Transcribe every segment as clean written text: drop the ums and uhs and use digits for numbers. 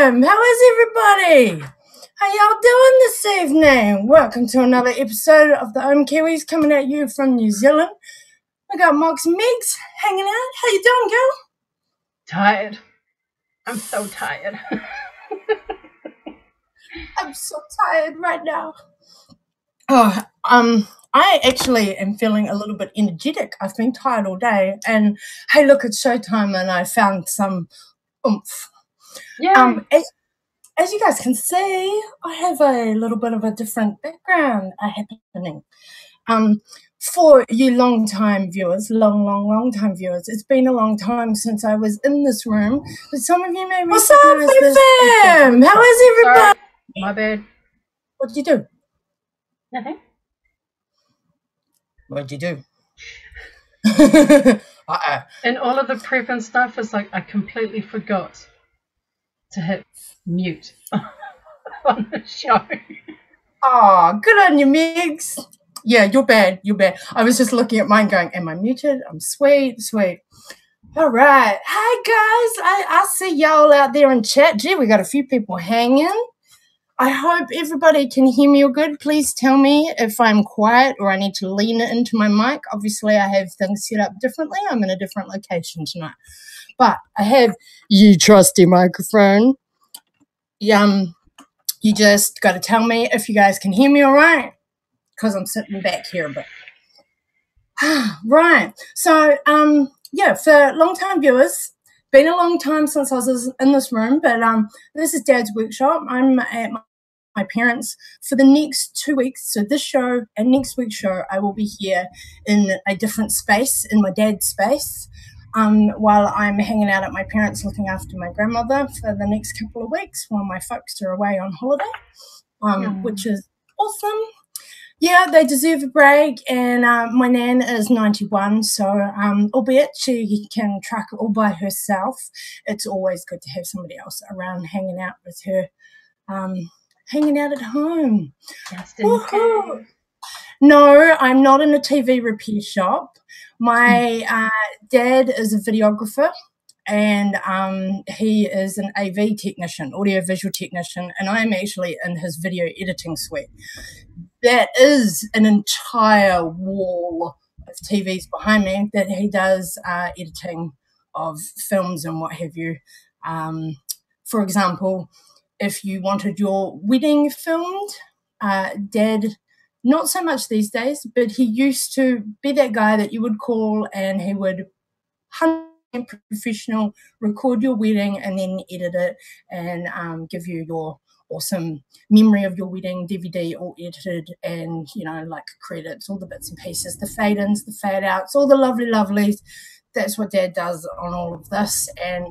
How is everybody? How y'all doing this evening? Welcome to another episode of the Ohm Kiwis coming at you from New Zealand. I got Mox Megs hanging out. How you doing, girl? Tired. I'm so tired. I'm so tired right now. I actually am feeling a little bit energetic. I've been tired all day, and hey, look, it's showtime, and I found some oomph. Yeah. As you guys can see, I have a little bit of a different background happening. For you long-time viewers, long time viewers, it's been a long time since I was in this room, but some of you may recognize this. Fam? How is everybody? Sorry. My bad. What did you do? Nothing. What did you do? And all of the prep and stuff is like I completely forgot to hit mute on the show. Oh, good on you, Megs. Yeah, you're bad. You're bad. I was just looking at mine going, am I muted? I'm sweet. All right. Hi, guys. I see y'all out there in chat. Gee, we got a few people hanging. I hope everybody can hear me all good. Please tell me if I'm quiet or I need to lean into my mic. Obviously, I have things set up differently. I'm in a different location tonight. But I have you trusty microphone. You just got to tell me if you guys can hear me all right, because I'm sitting back here a bit. Right. So, yeah, for long-time viewers, been a long time since I was in this room, but this is Dad's workshop. I'm at my parents for the next 2 weeks. So this show and next week's show, I will be here in a different space, in my dad's space, while I'm hanging out at my parents looking after my grandmother for the next couple of weeks while my folks are away on holiday, which is awesome. Yeah, they deserve a break, and my nan is 91, so albeit she can truck all by herself, it's always good to have somebody else around hanging out with her, hanging out at home. Just in case. No, I'm not in a TV repair shop. My dad is a videographer, and he is an AV technician, audio-visual technician, and I'm actually in his video editing suite. That is an entire wall of TVs behind me that he does editing of films and what have you. For example, if you wanted your wedding filmed, Dad, not so much these days, but he used to be that guy that you would call and he would 100% professional record your wedding and then edit it and give you your awesome memory of your wedding DVD all edited, and like credits, all the bits and pieces, the fade-ins, the fade-outs, all the lovelies. That's what Dad does on all of this. And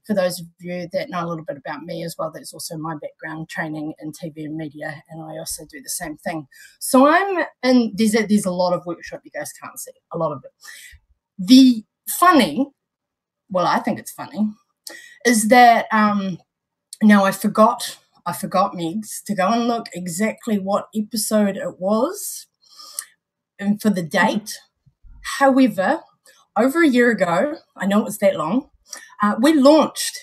for those of you that know a little bit about me as well, that's also my background, training in TV and media, and I also do the same thing. So I'm in, there's a lot of workshop you guys can't see, a lot of it. The funny, well, I think it's funny, is that now I forgot, Megs, to go and look exactly what episode it was and for the date. However, over a year ago, I know it was that long, we launched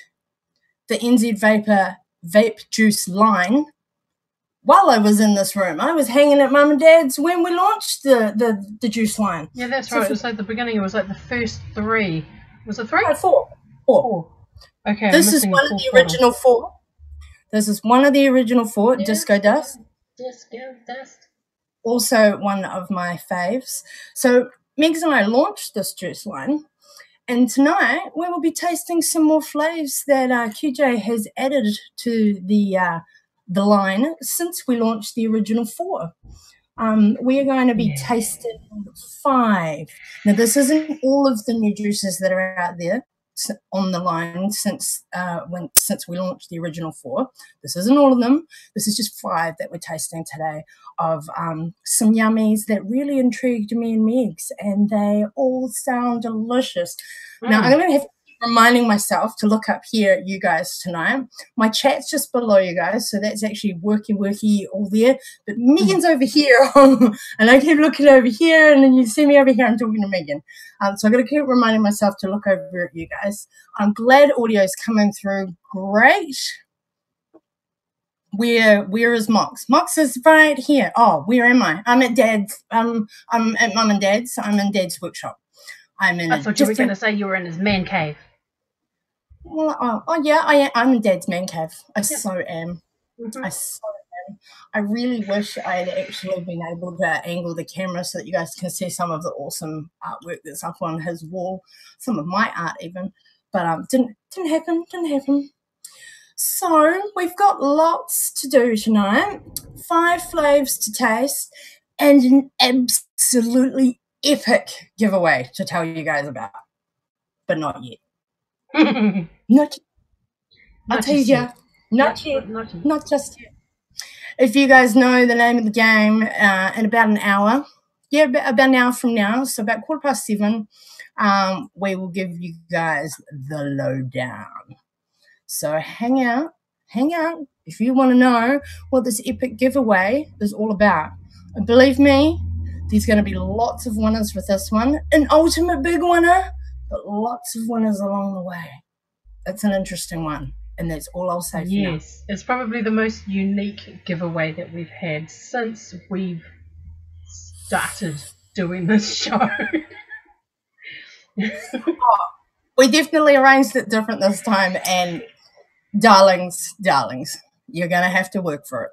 the NZVapor vape juice line while I was in this room. I was hanging at Mum and Dad's when we launched the juice line. Yeah, that's right. It was like the beginning. It was like the first 3. Was it 3? 4. Okay. This is one of the original 4. This is one of the original 4, yeah. Disco Dust. Also one of my faves. So Megs and I launched this juice line, and tonight we will be tasting some more flavors that QJ has added to the line since we launched the original 4. We are going to be tasting 5. Now, this isn't all of the new juices that are out there on the line since we launched the original 4. This isn't all of them. This is just 5 that we're tasting today of some yummies that really intrigued me and Megs, and they all sound delicious. Now, I'm going to have to keep reminding myself to look up here, you guys, tonight. My chat's just below you guys, so that's actually worky all there. But Megan's over here, and I keep looking over here, and then you see me over here, I'm talking to Megan. So I've got to keep reminding myself to look over at you guys. I'm glad audio's coming through great. Where is Mox? Mox is right here. Oh, where am I? I'm at Dad's. I'm at Mum and Dad's. I'm in Dad's workshop. I'm in. I thought you were going to say you were in his man cave. Well, yeah, I'm in Dad's man cave. I so am. I so am. I really wish I had actually been able to angle the camera so that you guys can see some of the awesome artwork that's up on his wall, some of my art even, but didn't happen. So we've got lots to do tonight, 5 flavors to taste, and an absolutely epic giveaway to tell you guys about, but not yet. Not I'll tell you, not just yet. If you guys know the name of the game, in about an hour, about an hour from now, so about 7:15, we will give you guys the lowdown. So hang out if you want to know what this epic giveaway is all about. And believe me, there's going to be lots of winners with this one. An ultimate big winner, but lots of winners along the way. It's an interesting one, and that's all I'll say for now. Yes, it's probably the most unique giveaway that we've had since we've started doing this show. We definitely arranged it different this time, and darlings, you're going to have to work for it.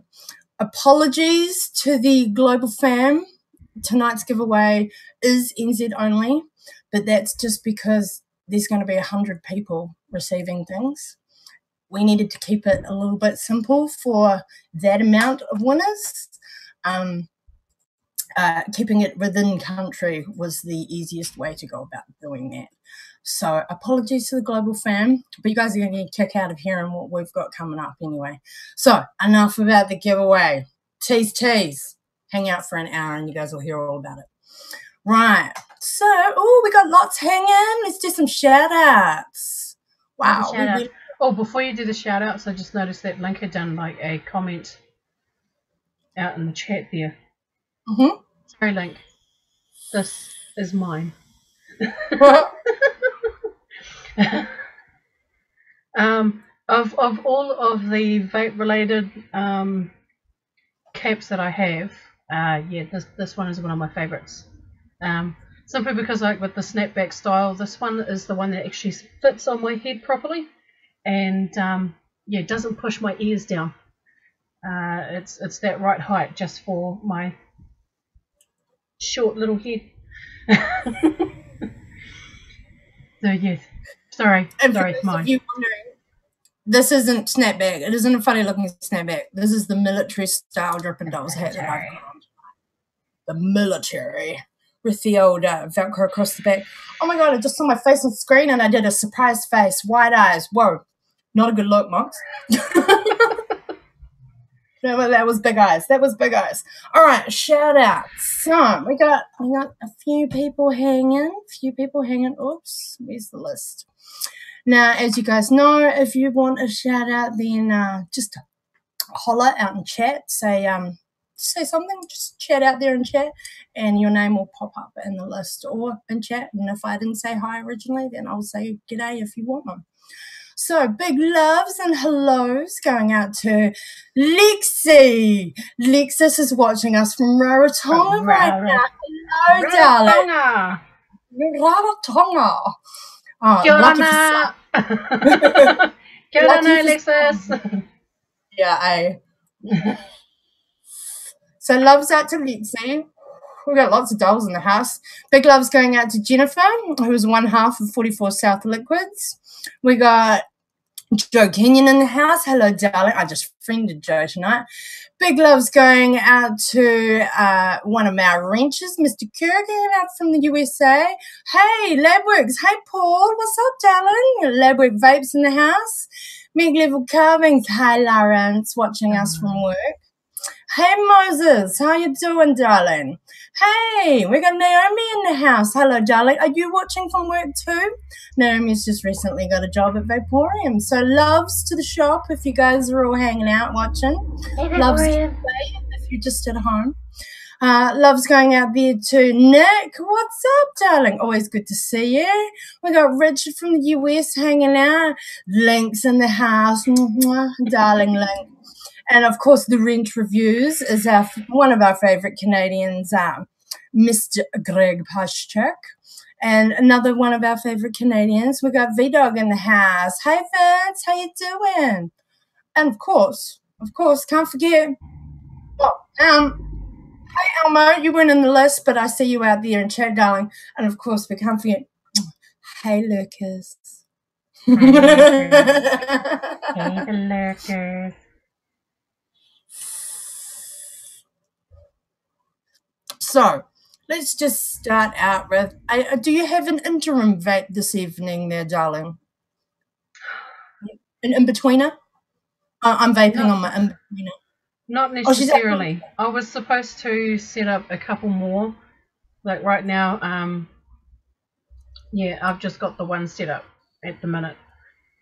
Apologies to the global fam. Tonight's giveaway is NZ only, but that's just because there's going to be 100 people receiving things. We needed to keep it a little bit simple for that amount of winners. Keeping it within country was the easiest way to go about doing that. So apologies to the global fam, but you guys are going to get a kick out of hearing what we've got coming up anyway. So enough about the giveaway. Tease. Hang out for an hour and you guys will hear all about it. Right. So, we got lots hanging. Let's do some shout-outs. Wow. Before you do the shout-outs, I just noticed that Link had done like a comment out in the chat there. Sorry, Link. This is mine. Of all of the vape related caps that I have, this one is one of my favorites. Simply because, like, with the snapback style, this one is the one that actually fits on my head properly, and doesn't push my ears down. It's that right height just for my short little head. So yes, sorry, mine. This isn't snapback. It isn't a funny looking snapback. This is the military style DRIPPIN Dolls hat that I've got on. The military with the old Velcro across the back. Oh my god! I just saw my face on the screen and I did a surprise face, wide eyes. Whoa, not a good look, Mox. That was big eyes. All right, shout out. So we got a few people hanging. Oops, where's the list? Now, as you guys know, if you want a shout out, then just holler out in chat. Say something. Just chat out there in chat, and your name will pop up in the list or in chat. And if I didn't say hi originally, then I'll say g'day if you want one. So, big loves and hellos going out to Lexi. Lexus is watching us from Rarotonga right now. Hello, darling. Rarotonga. Kia ora. Kia ora, Lexus. Yeah, So, loves out to Lexi. We've got lots of dolls in the house. Big loves going out to Jennifer, who is one half of 44 South Liquids. We got Joe Kenyon in the house. Hello, darling. I just friended Joe tonight. Big loves going out to one of our wrenches, Mr. Kirk, out from the USA. Hey, Labworks. Hey, Paul. What's up, darling? Labwork Vapes in the house. Big Level Carvings. Hi, Lawrence, watching us from work. Hey, Moses. How you doing, darling? Hey, we got Naomi in the house. Hello, darling. Are you watching from work too? Naomi's just recently got a job at Vaporium. So loves to the shop if you guys are all hanging out watching. Hey, loves to play if you're just at home. Loves going out there to Nick. What's up, darling? Always good to see you. We got Richard from the US hanging out. Link's in the house. Darling Link. And of course, the Rent Reviews is one of our favourite Canadians, Mr. Greg Pashchuk. And another one of our favourite Canadians, we got V-Dog in the house. Hey Vince, how you doing? And of course, can't forget. Hey Elmo, you weren't in the list, but I see you out there in chat, darling. And of course, we can't forget. Hey Lucas. Hey the lurkers. So let's just start out with, do you have an interim vape this evening there, darling? An in-betweener? I'm vaping on my in-betweener. Not necessarily. I was supposed to set up a couple more. Like right now, yeah, I've just got the one set up at the minute.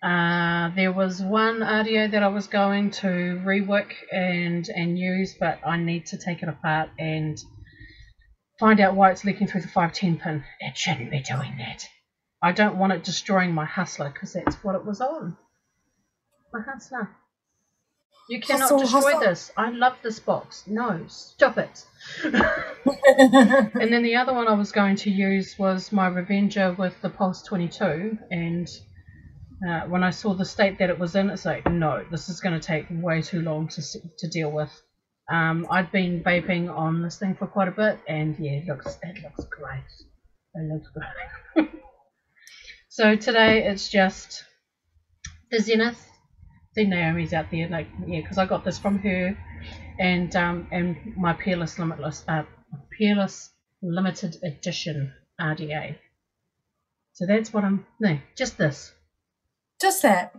There was one audio that I was going to rework and use, but I need to take it apart and find out why it's leaking through the 510 pin. It shouldn't be doing that. I don't want it destroying my Hustler, because that's what it was on. My Hustler. You cannot destroy this. I love this box. No, stop it. And then the other one I was going to use was my Revenger with the Pulse 22, and when I saw the state that it was in, it's like, no, this is going to take way too long to deal with. I'd been vaping on this thing for quite a bit, and yeah, it looks great. It looks great. So today it's just the Zenith. See, Naomi's out there, like, yeah, because I got this from her, and my Peerless Limited Edition RDA. So that's what just this. Just that.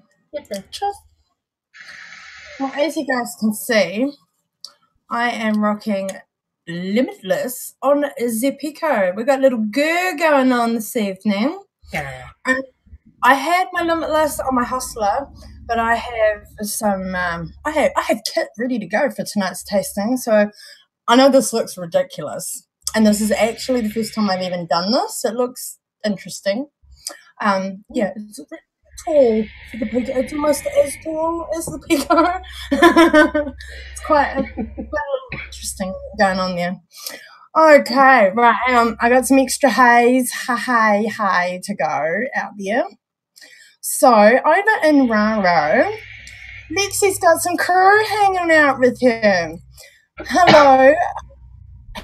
Well, as you guys can see, I am rocking Limitless on Zepico. We got a little gurr going on this evening. Yeah. And I had my Limitless on my Hustler, but I have some. I have kit ready to go for tonight's tasting. So I know this looks ridiculous, and this is actually the first time I've even done this. It looks interesting. Yeah, it's tall for the Pico. It's almost as tall as the Pico. It's quite interesting going on there. Okay, right. I got some extra haze, hey to go out there. So over in Raro, Lexi's got some crew hanging out with her. Hello,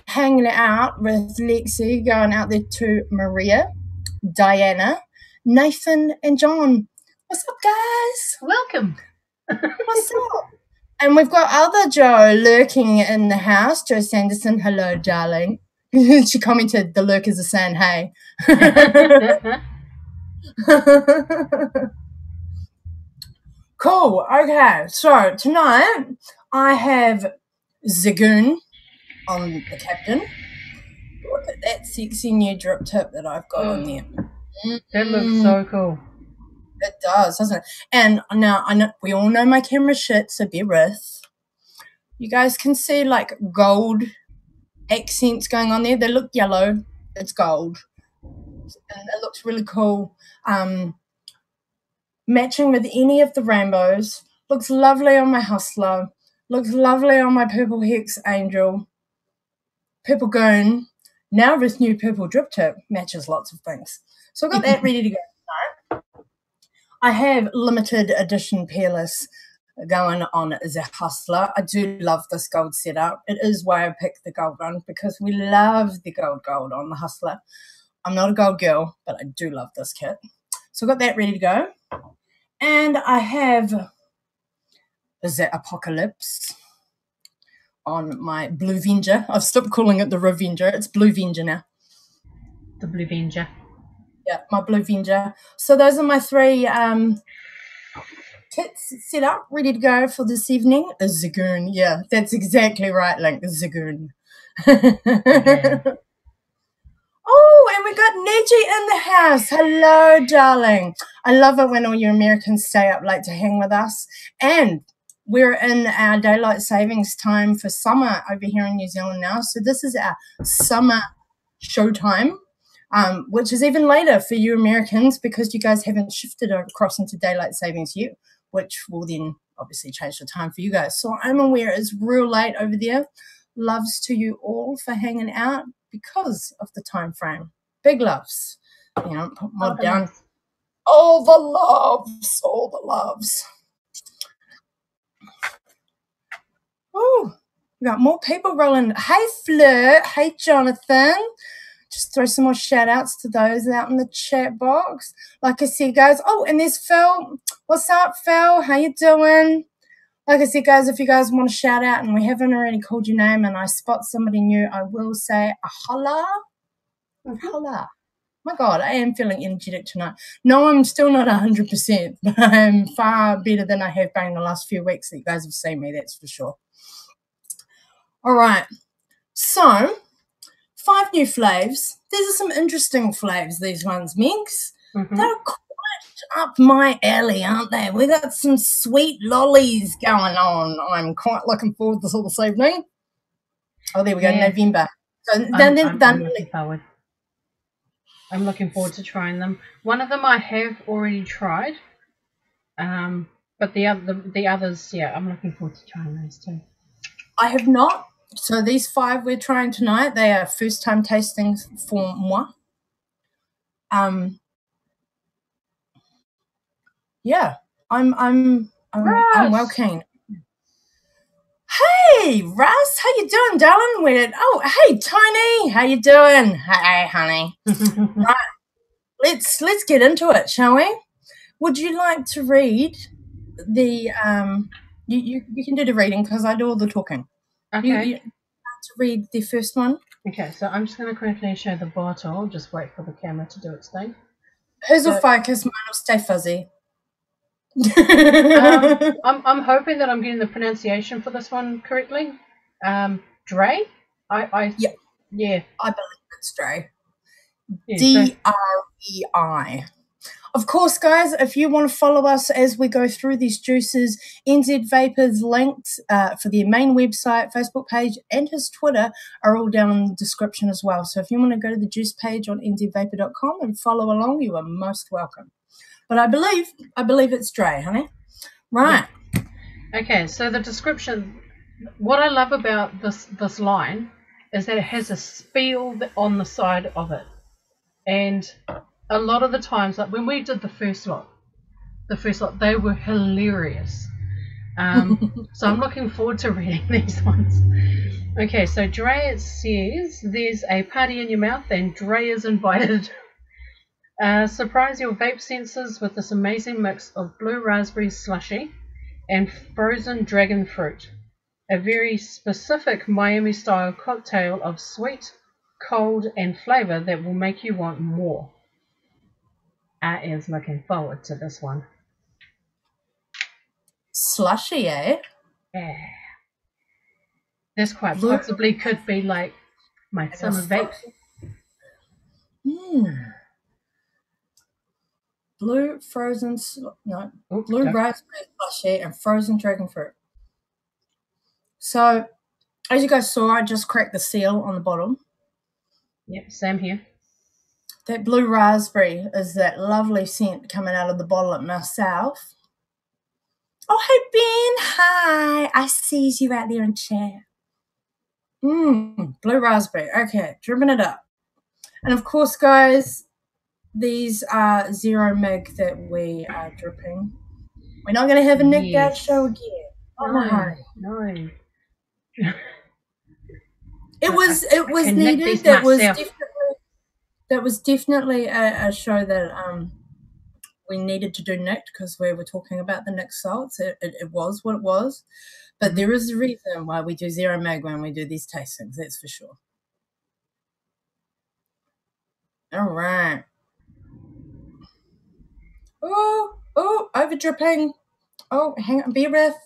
hanging out with Lexi, going out there to Maria, Diana, Nathan, and John. What's up, guys? Welcome. What's up? And we've got other Joe lurking in the house. Joe Sanderson, hello, darling. She commented, the lurkers are saying hey. Cool. Okay, so tonight I have Zagoon on the captain. Look at that sexy new drip tip that I've got on there. That looks so cool. It does, doesn't it? And now I know we all know my camera shit, so bear with. You guys can see like gold accents going on there. They look yellow. It's gold. And it looks really cool. Matching with any of the rainbows. Looks lovely on my Hustler. Looks lovely on my Purple Hex Angel. Purple Goon. Now with new Purple Drip Tip. Matches lots of things. So I've got that ready to go. I have limited edition Peerless going on the Hustler. I do love this gold setup. It is why I picked the gold one, because we love the gold on the Hustler. I'm not a gold girl, but I do love this kit. So I've got that ready to go. And I have the Apocalypse on my Blue Venger. I've stopped calling it the Revenger. It's Blue Venger now. The Blue Venger. Yeah, my Blue Venger. So those are my three kits set up, ready to go for this evening. A Zagoon. Yeah, that's exactly right, Link. A Zagoon. Yeah. Oh, and we got Neji in the house. Hello, darling. I love it when all you Americans stay up late to hang with us. And we're in our daylight savings time for summer over here in New Zealand now. So this is our summer showtime, which is even later for you Americans because you guys haven't shifted across into daylight savings yet, which will then obviously changed the time for you guys. So I'm aware it's real late over there. Loves to you all for hanging out because of the time frame. Big loves. You know, put mod down. All the loves. All the loves. Oh, we got more people rolling. Hey, Fleur. Hey, Jonathan. Just throw some more shout outs to those out in the chat box. Like I said, guys. Oh, and there's Phil. What's up, Phil? How you doing? Like I said, guys, if you guys want to shout out and we haven't already called your name and I spot somebody new, I will say a holla. Holla. My God, I am feeling energetic tonight. No, I'm still not 100%, but I'm far better than I have been the last few weeks that you guys have seen me, that's for sure. All right. So, 5 new flaves. These are some interesting flaves, these ones, Minx. They're quite up my alley, aren't they? We got some sweet lollies going on. I'm quite looking forward to this evening. Oh, there we go, November. So I'm looking forward to trying them. One of them I have already tried, but the others, yeah, I'm looking forward to trying those too. I have not. So these 5 we're trying tonight, they are first time tastings for moi. Yeah, I'm well keen. Hey, Russ, how you doing, darling? Oh, hey, Tony, how you doing? Hey, honey. Right, let's get into it, shall we? Would you like to read the you can do the reading because I do all the talking. Okay. You like to read the first one? Okay, so I'm just going to quickly show the bottle. Just wait for the camera to do its thing. Hers will focus, mine will stay fuzzy. I'm hoping that I'm getting the pronunciation for this one correctly. Dre? Yeah. I believe it's Dre. Yeah, DREI. Of course, guys, if you want to follow us as we go through these juices, NZVapor's links for their main website, Facebook page, and his Twitter are all down in the description as well. So if you want to go to the juice page on NZVapor.com and follow along, you are most welcome. But I believe it's Dre, honey. Right. Yeah. Okay, so the description, what I love about this line is that it has a spiel on the side of it. And a lot of the times, like when we did the first lot, they were hilarious. So I'm looking forward to reading these ones. Okay, so Dre, it says, there's a party in your mouth and Dre is invited. Surprise your vape senses with this amazing mix of blue raspberry slushy and frozen dragon fruit. A very specific Miami-style cocktail of sweet, cold, and flavour that will make you want more. I am looking forward to this one. Slushy, eh? Yeah. This quite possibly could be like my summer vape. Blue raspberry slushy and frozen dragon fruit. So, as you guys saw, I just cracked the seal on the bottle. Yep, same here. That blue raspberry is that lovely scent coming out of the bottle at myself. Oh, hey, Ben. Hi. I see you out there in chat. Blue raspberry. Okay, dripping it up. And, of course, guys, these are 0 mig that we are dripping. We're not going to have a nicked out show again. No. It was needed. That was definitely a show that we needed to do nicked because we were talking about the nicked salts. It was what it was. But there is a reason why we do 0 mig when we do these tastings, that's for sure. All right. Oh, over dripping. Oh, hang on, be breath.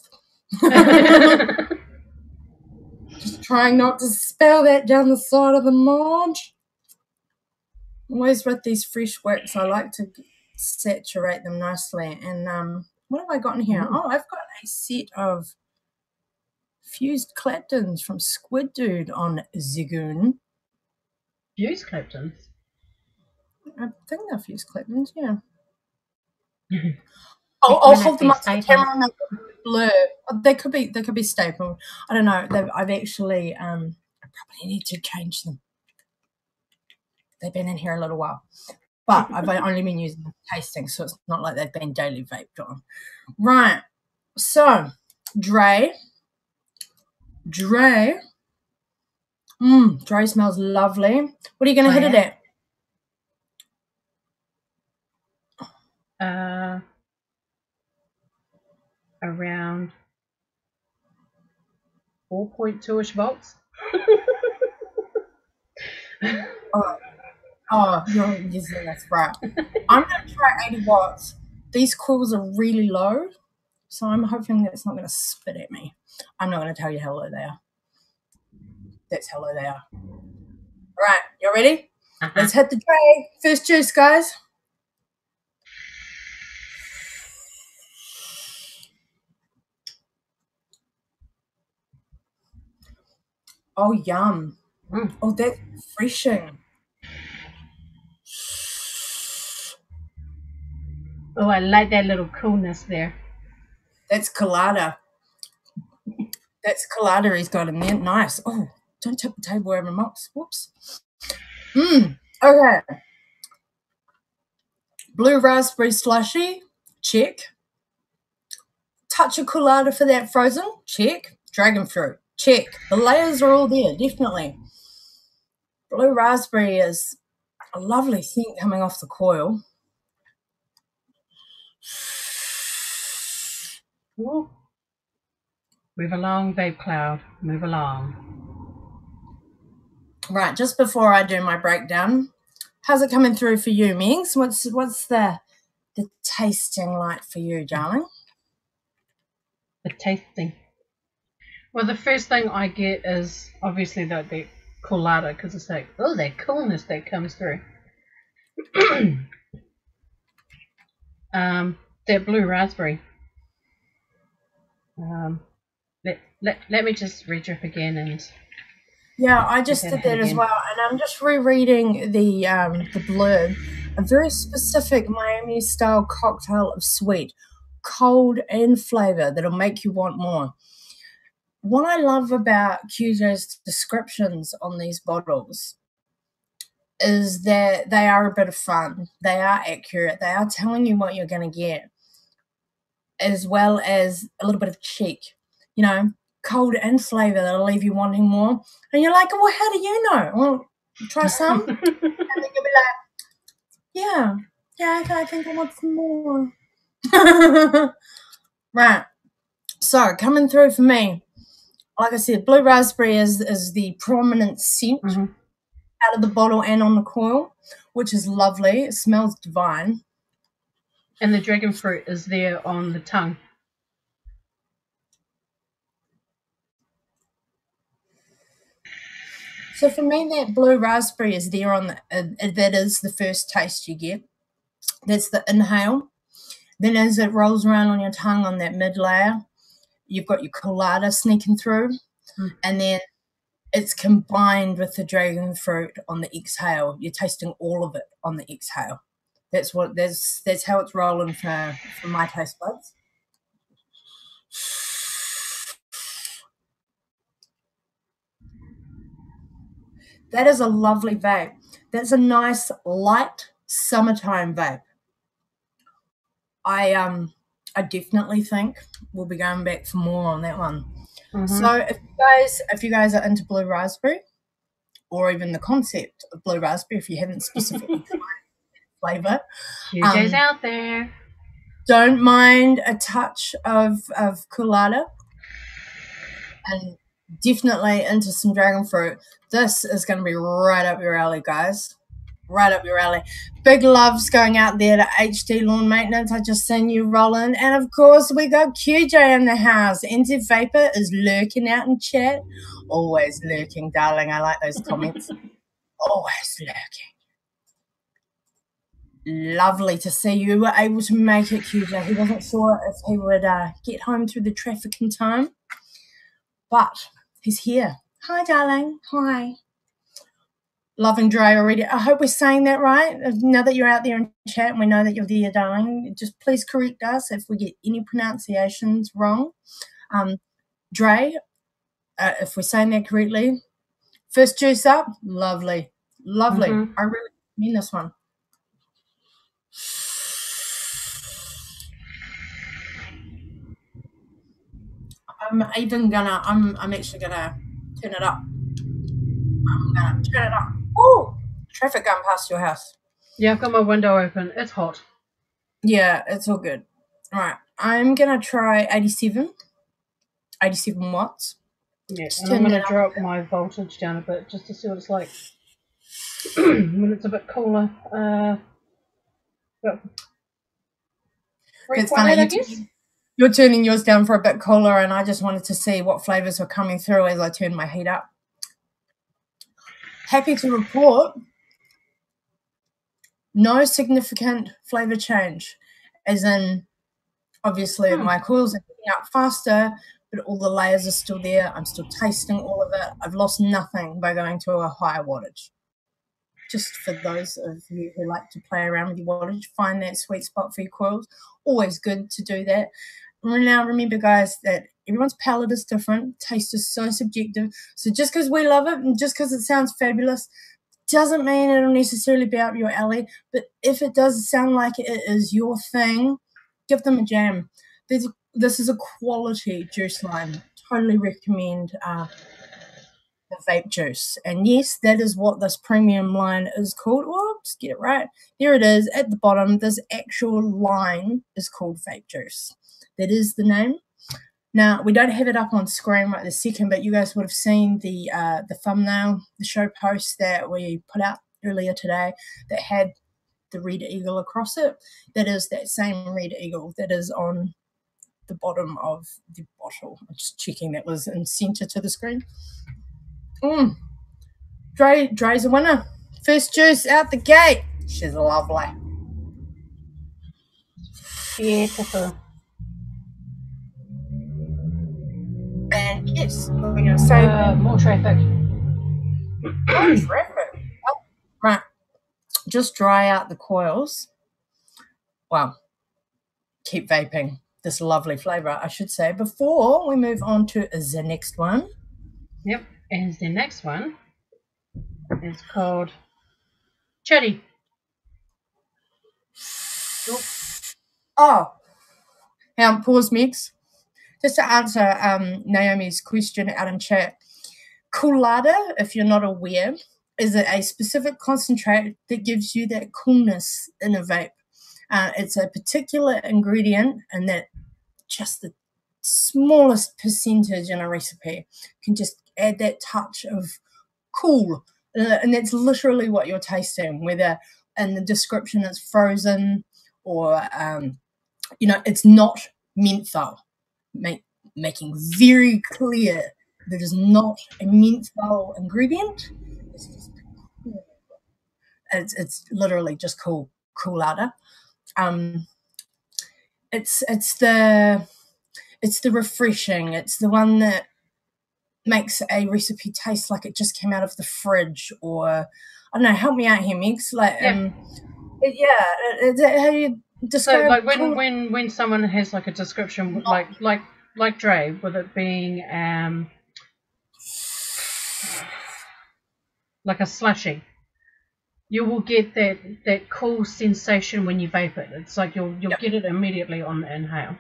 Just trying not to spill that down the side of the mod. Always with these fresh wicks, I like to saturate them nicely. And what have I got in here? Oh, I've got a set of fused Claptons from Squid Dude on Zigoon. Fused Claptons? I think they're fused Claptons, yeah. I'll hold them up to the camera. blurb. They could be stapled. I don't know. I've actually I probably need to change them. They've been in here a little while, but I've only been using them tasting, so it's not like they've been daily vaped on. Right. So, Dre. Dre smells lovely. What are you going to hit it at? Around 4.2-ish volts. You're using this right. I'm going to try 80 watts. These coils are really low, so I'm hoping that it's not going to spit at me. I'm not going to tell you how low they are. That's how low they are. All right, you ready? Let's hit the tray. First juice, guys. Oh, yum. Oh, that's refreshing. Oh, I like that little coolness there. That's colada. That's colada he's got in there. Nice. Oh, don't tip the table over Mox. Whoops. Okay. Blue raspberry slushy. Check. Touch of colada for that frozen. Check. Dragon fruit. Check. The layers are all there, definitely. Blue raspberry is a lovely scent coming off the coil. Ooh. Move along, vape cloud. Move along. Right, just before I do my breakdown, how's it coming through for you, Megs? What's the tasting like for you, darling? The tasting. Well, the first thing I get is obviously the colada, because it's like, oh, that coolness that comes through. That blue raspberry. Let me just re-drip again and. Yeah, I just did that as well, and I'm just rereading the blurb. A very specific Miami-style cocktail of sweet, cold, and flavor that'll make you want more. What I love about QJ's descriptions on these bottles is that they are a bit of fun. They are accurate. They are telling you what you're going to get, as well as a little bit of cheek. You know, cold and flavor that'll leave you wanting more. And you're like, well, how do you know? Well, try some. And then you'll be like, yeah, I think I want some more. Right. So, coming through for me, like I said, blue raspberry is the prominent scent out of the bottle and on the coil, which is lovely. It smells divine. And the dragon fruit is there on the tongue. So for me, that blue raspberry is there on the. That is the first taste you get. That's the inhale. Then as it rolls around on your tongue on that mid layer, you've got your colada sneaking through, and then it's combined with the dragon fruit on the exhale. You're tasting all of it on the exhale. That's how it's rolling for my taste buds. That is a lovely vape. That's a nice light summertime vape. I definitely think we'll be going back for more on that one. So if you guys are into blue raspberry, or even the concept of blue raspberry, if you haven't specifically tried flavor, QJ's out there. Don't mind a touch of colada, and definitely into some dragon fruit. This is going to be right up your alley, guys. Right up your alley. Big loves going out there to HD Lawn Maintenance. I just seen you rolling. And, of course, we got QJ in the house. NZVapor is lurking out in chat. Always lurking, darling. I like those comments. Always lurking. Lovely to see you were able to make it, QJ. He wasn't sure if he would get home through the traffic in time. But he's here. Hi, darling. Hi. Loving Dre already. I hope we're saying that right. Now that you're out there in chat and we know that you're there, darling, just please correct us if we get any pronunciations wrong. Dre, if we're saying that correctly. First juice up, lovely. Lovely. I really mean this one. I'm actually gonna turn it up. I'm gonna turn it up. Oh, traffic going past your house. Yeah, I've got my window open. It's hot. Yeah, it's all good. All right, I'm gonna try 87 watts. Yeah, and I'm gonna drop my voltage down a bit just to see what it's like when it's a bit cooler. It's funny. You're turning yours down for a bit cooler, and I just wanted to see what flavors were coming through as I turned my heat up. Happy to report no significant flavor change, as in obviously my coils are heating up faster, but all the layers are still there. I'm still tasting all of it. I've lost nothing by going to a higher wattage. Just for those of you who like to play around with your wattage, find that sweet spot for your coils. Always good to do that. Now, remember, guys, that everyone's palate is different. Taste is so subjective. So just because we love it and just because it sounds fabulous doesn't mean it'll necessarily be up your alley. But if it does sound like it is your thing, give them a jam. This is a quality juice line. Totally recommend the vape juice. And yes, that is what this premium line is called. Well, just get it right. There it is at the bottom. This actual line is called vape juice. That is the name. Now, we don't have it up on screen right this second, but you guys would have seen the thumbnail, the show post that we put out earlier today that had the red eagle across it. That is that same red eagle that is on the bottom of the bottle. I'm just checking that was in center to the screen. Dre's a winner. First juice out the gate. She's lovely. Beautiful. And yes, we're going to say more traffic. More traffic. Oh, right. Just dry out the coils. Wow. Keep vaping this lovely flavor, I should say, before we move on to the next one. Yep, and the next one is called Chatty. Oh, now pause mix. Just to answer Naomi's question out in chat, Coolada, if you're not aware, is a specific concentrate that gives you that coolness in a vape. It's a particular ingredient, and that just the smallest percentage in a recipe can just add that touch of cool. And that's literally what you're tasting, whether in the description it's frozen or, it's not menthol. Making very clear that is not a menthol ingredient. It's just cool. It's literally just coolada. It's the refreshing. It's the one that makes a recipe taste like it just came out of the fridge, or I don't know. Help me out here, Megs. Like, is that how you describe? So, like when someone has like a description, like Dre, with it being like a slushy, you will get that cool sensation when you vape it. It's like you'll get it immediately on the inhale.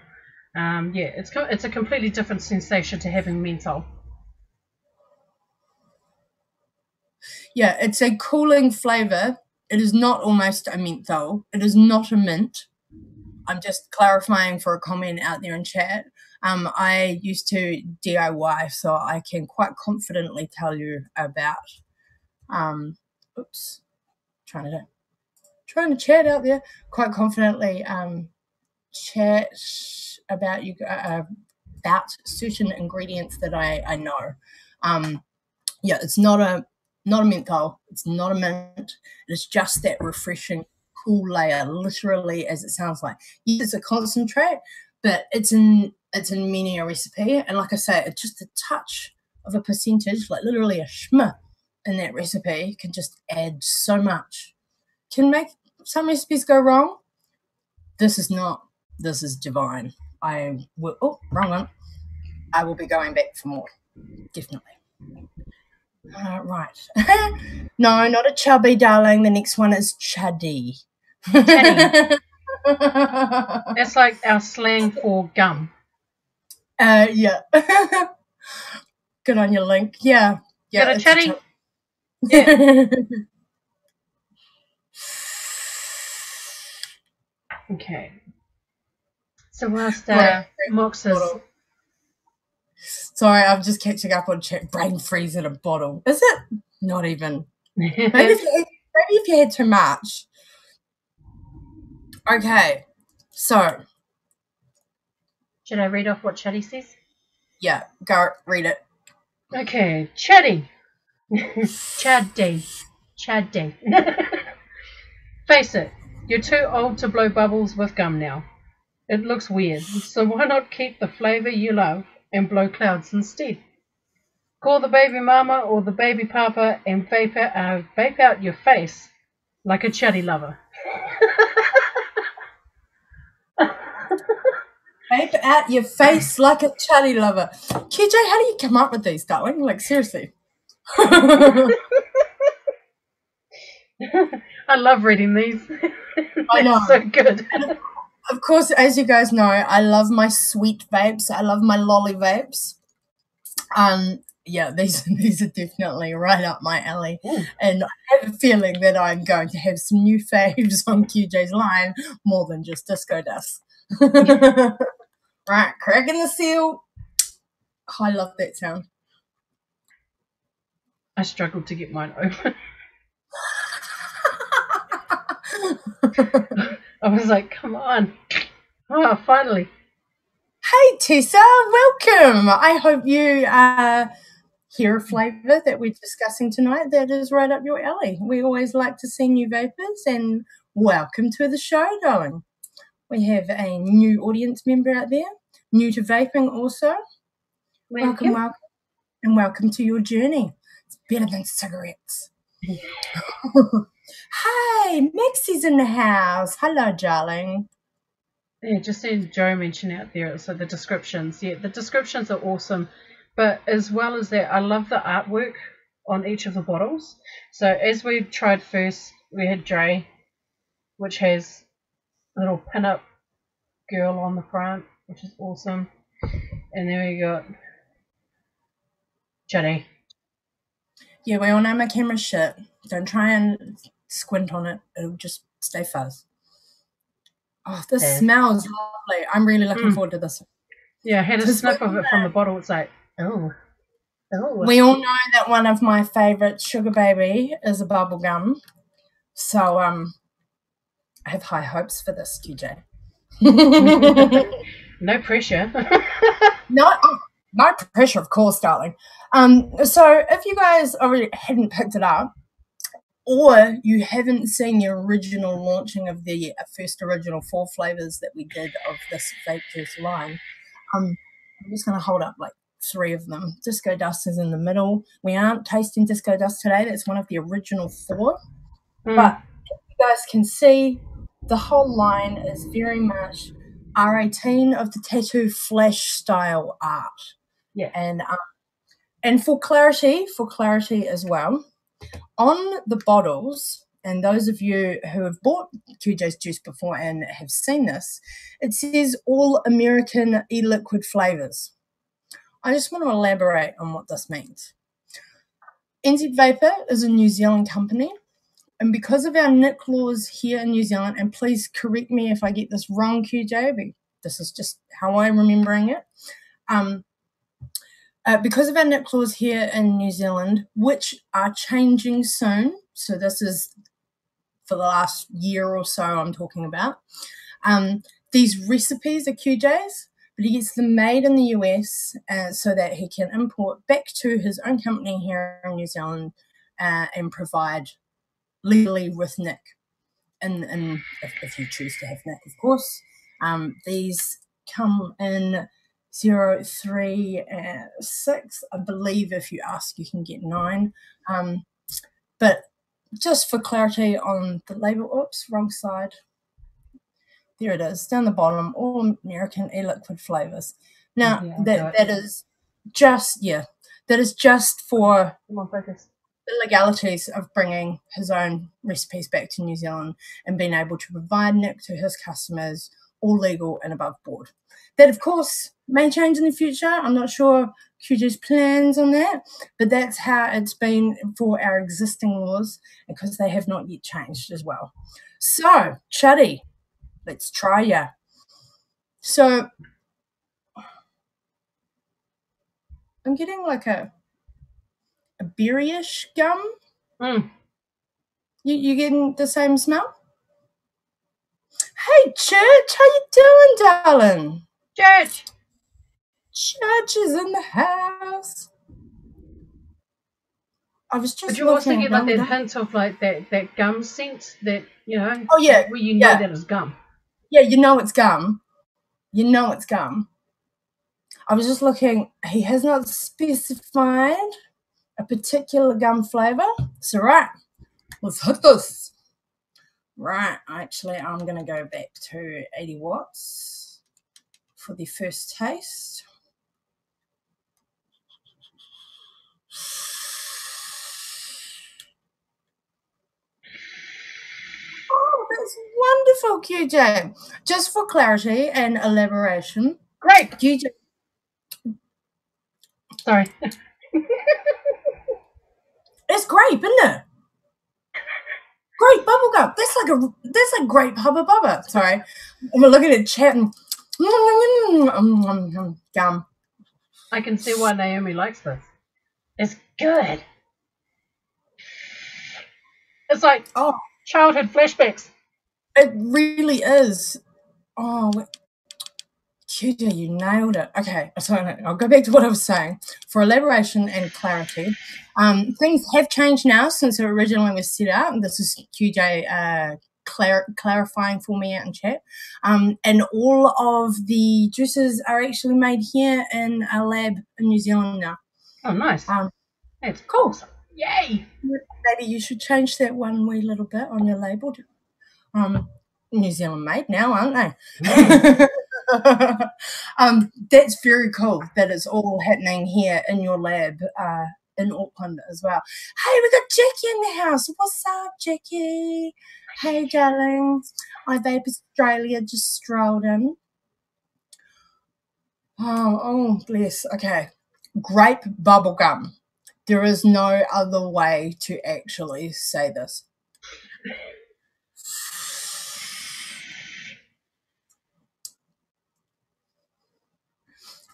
It's a completely different sensation to having menthol. Yeah, it's a cooling flavor. It is not almost a menthol. It is not a mint. I'm just clarifying for a comment out there in chat. I used to DIY, so I can quite confidently tell you about. Trying to chat out there. Quite confidently chat about about certain ingredients that I know. It's not a menthol. It's not a mint. It's just that refreshing, cool layer, literally as it sounds like. Yes, it's a concentrate, but it's in many a recipe. And like I say, it's just a touch of a percentage, like literally a shma, in that recipe can just add so much. Can make some recipes go wrong. This is not. This is divine. I will. Oh, wrong one. I will be going back for more. Definitely. Right. No, not a chubby, darling. The next one is chuddy. Chatty. That's like our slang for gum. Yeah. Good on your link. Yeah. Yeah. Got a chatty? Yeah. Okay. So whilst Mox is... Sorry, I'm just catching up on chat. Brain freeze in a bottle. Is it? Not even. Maybe if you had too much. Okay. So. Should I read off what Chatty says? Yeah, go read it. Okay, Chatty. Chatty. Face it, you're too old to blow bubbles with gum now. It looks weird, so why not keep the flavour you love and blow clouds instead? Call the baby mama or the baby papa and vape out your face like a chatty lover. Vape out your face like a chatty lover. KJ, how do you come up with these, darling? Like, seriously. I love reading these. I know. So good. Of course, as you guys know, I love my sweet vapes. I love my lolly vapes. Yeah, these are definitely right up my alley. Ooh. And I have a feeling that I'm going to have some new faves on QJ's line more than just disco dust. Right, cracking the seal. Oh, I love that sound. I struggled to get mine open. I was like, come on. Oh, finally. Hey, Tessa, welcome. I hope you hear a flavour that we're discussing tonight that is right up your alley. We always like to see new vapors, and welcome to the show, darling. We have a new audience member out there, new to vaping also. Welcome, and welcome to your journey. It's better than cigarettes. Hey, Maxie's in the house. Hello, darling. Yeah, just seeing Joe mention out there, so the descriptions. Yeah, the descriptions are awesome. But as well as that, I love the artwork on each of the bottles. So as we tried first, we had Dre, which has a little pin-up girl on the front, which is awesome. And then we got Chatty. Yeah, we all know my camera's shit. Don't try and squint on it. It'll just stay fuzz. Oh, this smells lovely. I'm really looking forward to this. Yeah, I had a sniff of it from the bottle. It's like, oh. We all know that one of my favourites, Sugar Baby, is a bubble gum. So I have high hopes for this, QJ. No pressure. No pressure, of course, darling. So if you guys already hadn't picked it up, or you haven't seen the original launching of the first original 4 flavours that we did of this vape juice line, I'm just going to hold up like 3 of them. Disco Dust is in the middle. We aren't tasting Disco Dust today. That's one of the original 4. But you guys can see the whole line is very much R18 of the tattoo flash style art. Yeah. And for clarity as well, on the bottles, and those of you who have bought QJ's juice before and have seen this, it says all American e-liquid flavours. I just want to elaborate on what this means. NZVapor is a New Zealand company, and because of our NIC laws here in New Zealand, and please correct me if I get this wrong, QJ, but this is just how I'm remembering it, because of our NIC laws here in New Zealand, which are changing soon, so this is for the last year or so I'm talking about, these recipes are QJ's, but he gets them made in the US so that he can import back to his own company here in New Zealand and provide legally with NIC, and if you choose to have NIC, of course. These come in 0, 3, 6. I believe if you ask, you can get 9. But just for clarity on the label, oops, wrong side. There it is, down the bottom, all American e-liquid flavors. Now, that is just, that is just for the legalities of bringing his own recipes back to New Zealand and being able to provide Nick to his customers, all legal and above board. That, of course, may change in the future. I'm not sure QJ's plans on that, but that's how it's been for our existing laws, because they have not yet changed as well. So, Chuddy, let's try ya. So, I'm getting like a berryish gum. You getting the same smell? Hey, Church, how you doing, darling? Church is in the house. I was just. But you also get like that hint of like that gum scent that, you know. Oh yeah. Where you know that it's gum. Yeah, you know it's gum. You know it's gum. I was just looking. He has not specified a particular gum flavor. So right, let's hit this. Right, actually, I'm going to go back to 80 watts for the first taste. Oh, that's wonderful, QJ. Just for clarity and elaboration. Great. QJ. Sorry. It's grape, isn't it? Grape bubblegum. That's like grape hubba bubba. Sorry. We're looking at chat and gum. I can see why Naomi likes this. It's good. It's like childhood flashbacks. It really is. Oh, QJ, you nailed it. Okay, so I'll go back to what I was saying. For elaboration and clarity, things have changed now since it originally was set up. This is QJ clarifying for me out in chat. And all of the juices are actually made here in a lab in New Zealand now. Oh, nice. That's cool. Awesome. Yay! Maybe you should change that one wee little bit on your label. New Zealand made now, aren't they? That's very cool that it's all happening here in your lab in Auckland as well. Hey, we got Jackie in the house. What's up, Jackie? Hey, darling. iVapor Australia just strolled in. Oh, bless. Okay. Grape bubblegum. There is no other way to actually say this.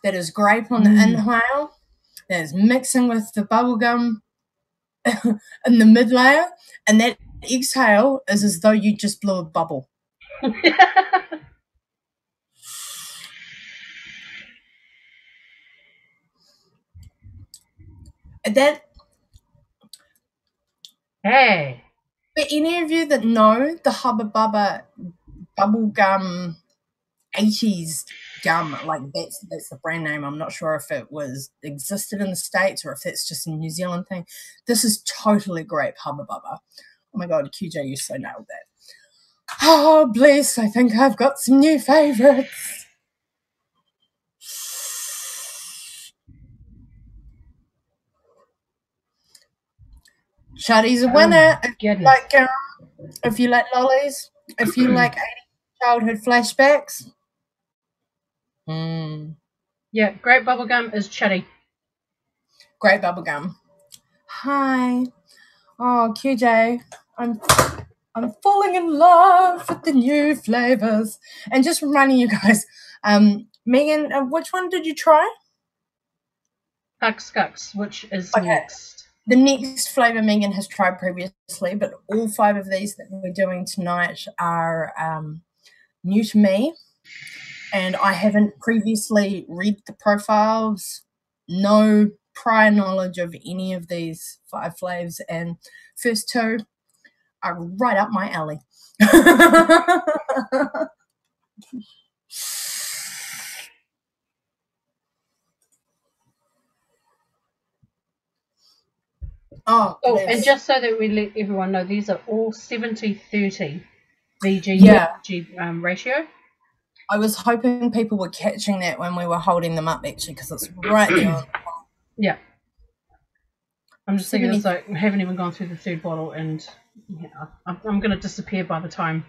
That is grape on the inhale. That is mixing with the bubblegum in the mid layer. And that exhale is as though you just blew a bubble. Hey. For any of you that know the Hubba Bubba bubblegum 80s gum, like that's the brand name. I'm not sure if it existed in the States or if it's just a New Zealand thing. This is totally grape Hubba Bubba. Oh my god, QJ, you so nailed that. Oh, bless, I think I've got some new favourites. Shuddy's a winner. If you like lollies, if you like 80s childhood flashbacks. Yeah, grape bubblegum is chutty. Grape bubblegum. Hi. Oh, QJ, I'm falling in love with the new flavors. And just reminding you guys, Megan, which one did you try? Hucks, which is next. The next flavor Megan has tried previously, but all 5 of these that we're doing tonight are new to me. And I haven't previously read the profiles, no prior knowledge of any of these 5 flavors, and first 2 are right up my alley. Oh, Oh, and bless. just so that we let everyone know, these are all 70-30 VG Yeah. G ratio. I was hoping people were catching that when we were holding them up, actually, because it's right there on. Yeah. I'm just thinking, it's 70. like, we haven't even gone through the third bottle, and yeah, I'm going to disappear by the time.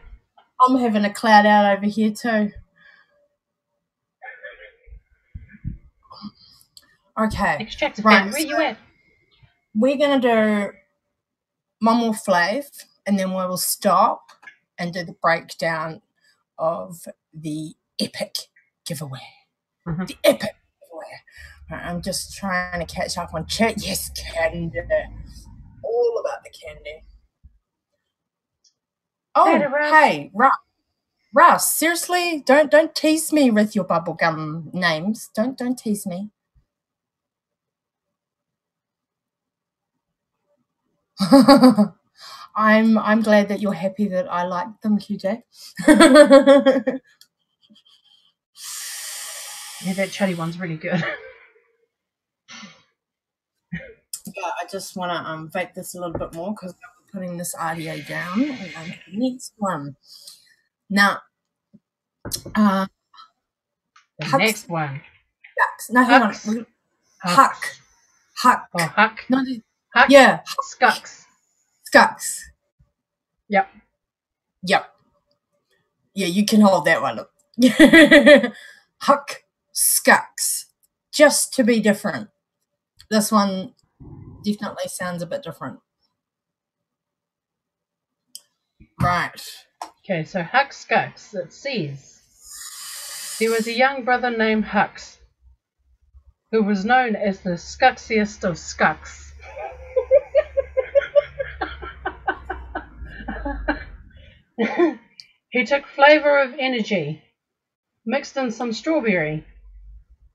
I'm having a cloud out over here too. Okay. Extractor Right. fan, where you at? We're going to do one more flav, and then we will stop and do the breakdown of the epic giveaway. The epic giveaway. Right, I'm just trying to catch up on chat. Yes, candy. All about the candy. Oh, hey, Russ, seriously, don't tease me with your bubblegum names. Don't tease me. I'm glad that you're happy that I like them, QJ. Yeah, that chuddy one's really good. Yeah, I just want to vape this a little bit more because I'm putting this RDA down and on to the next one. Now, the next one. Hucks. No, hang on. Huck. Oh, Huck. No, Huck. yeah. Scucks. Yep. Yeah, you can hold that one. Huck Scucks. Just to be different. This one definitely sounds a bit different. Right. Okay, so Huck Scucks. It says, there was a young brother named Hux who was known as the scucksiest of scucks. He took flavor of energy, mixed in some strawberry,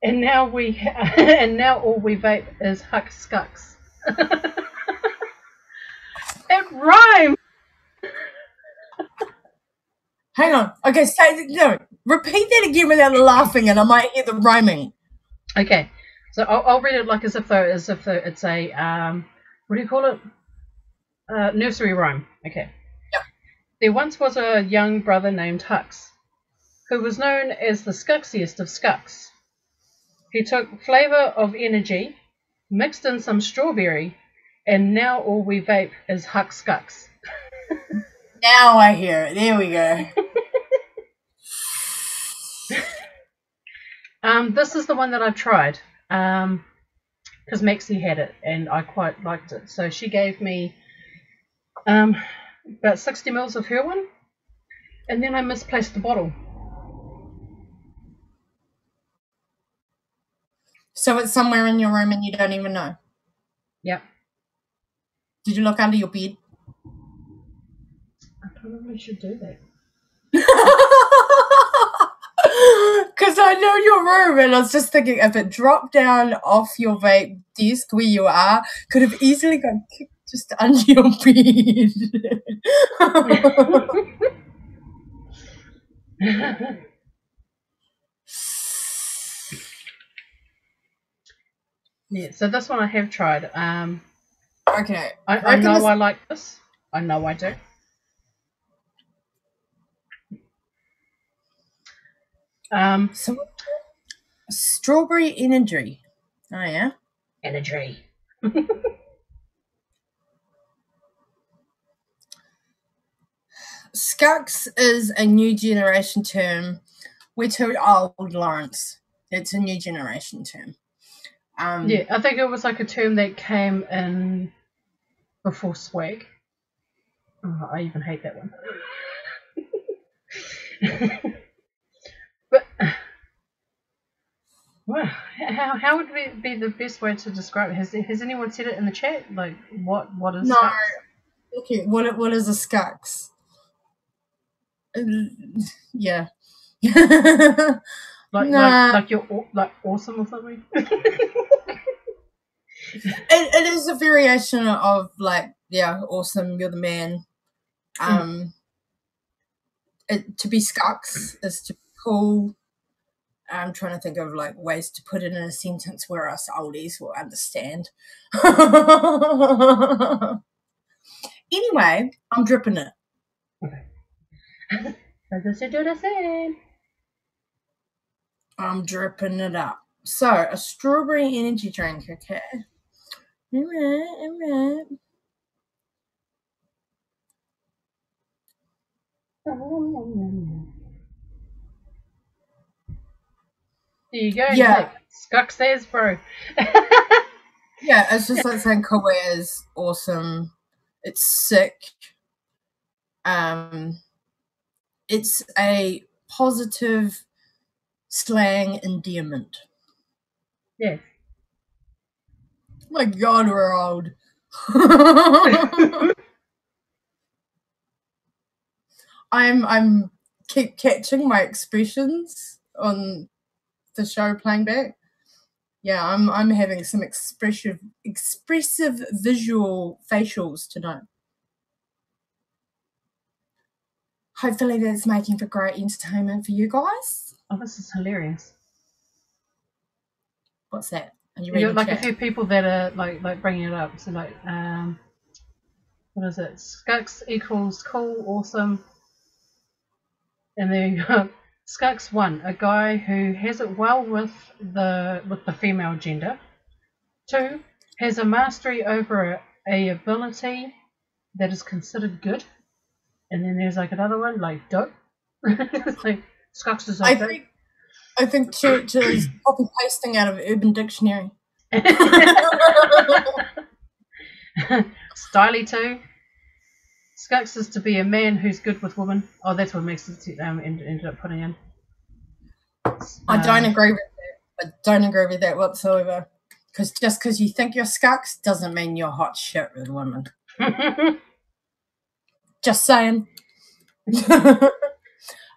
and now all we vape is Huck Scucks. It rhymes. Hang on. Okay, repeat that again without laughing, and I might hear the rhyming. Okay, so I'll read it like as if it's a what do you call it? Nursery rhyme. Okay. Yep. There once was a young brother named Hux, who was known as the scucksiest of scucks. He took flavor of energy, mixed in some strawberry, and now all we vape is Huck Scucks. Now I hear it. There we go. This is the one that I've tried, because Maxie had it, and I quite liked it. So she gave me about 60 mils of her one, and then I misplaced the bottle. So it's somewhere in your room and you don't even know? Yep. Did you look under your bed? I probably should do that. Because I know your room, and I was just thinking if it dropped down off your vape desk where you are, could have easily got kicked just under your bed. Yeah, so this one I have tried. Okay. I know I like this. I know I do. So strawberry energy. Oh yeah. Energy. Scucks is a new generation term. We're too old, Lawrence. It's a new generation term. Yeah, I think it was like a term that came in before swag. Oh, I even hate that one. But well, how would be the best way to describe it? Has anyone said it in the chat? Like what is? No. Okay. What is a scucks? Yeah. like you're like awesome or something. It is a variation of like, yeah, awesome, you're the man. To be scucks is to be cool, I'm trying to think of like ways to put it in a sentence where us oldies will understand. Anyway, I'm dripping it. Okay. Let's do the same. I'm dripping it up. So, a strawberry energy drink, okay. All right. There you go. Yeah. Like Skux says, bro. Yeah, it's just like saying Kawe is awesome. It's sick. It's a positive slang endearment. Yes. My God, we're old. I'm keep catching my expressions on the show playing back. Yeah, I'm having some expressive visual facials tonight. Hopefully that's making for great entertainment for you guys. Oh, this is hilarious. What's that? Are you You're reading like chat? a few people that are like bringing it up. So like, what is it? Skux equals cool, awesome. And then you got Skux 1, a guy who has it well with the female gender. 2, has a mastery over a ability that is considered good. And then there's like another one, like dope. It's like Skux is like dope. I think Church is copy pasting out of Urban Dictionary. Styly 2. Skux is to be a man who's good with women. Oh, that's what Max ended up putting in. I don't agree with that. I don't agree with that whatsoever. Because just because you think you're Skux doesn't mean you're hot shit with women. Just saying.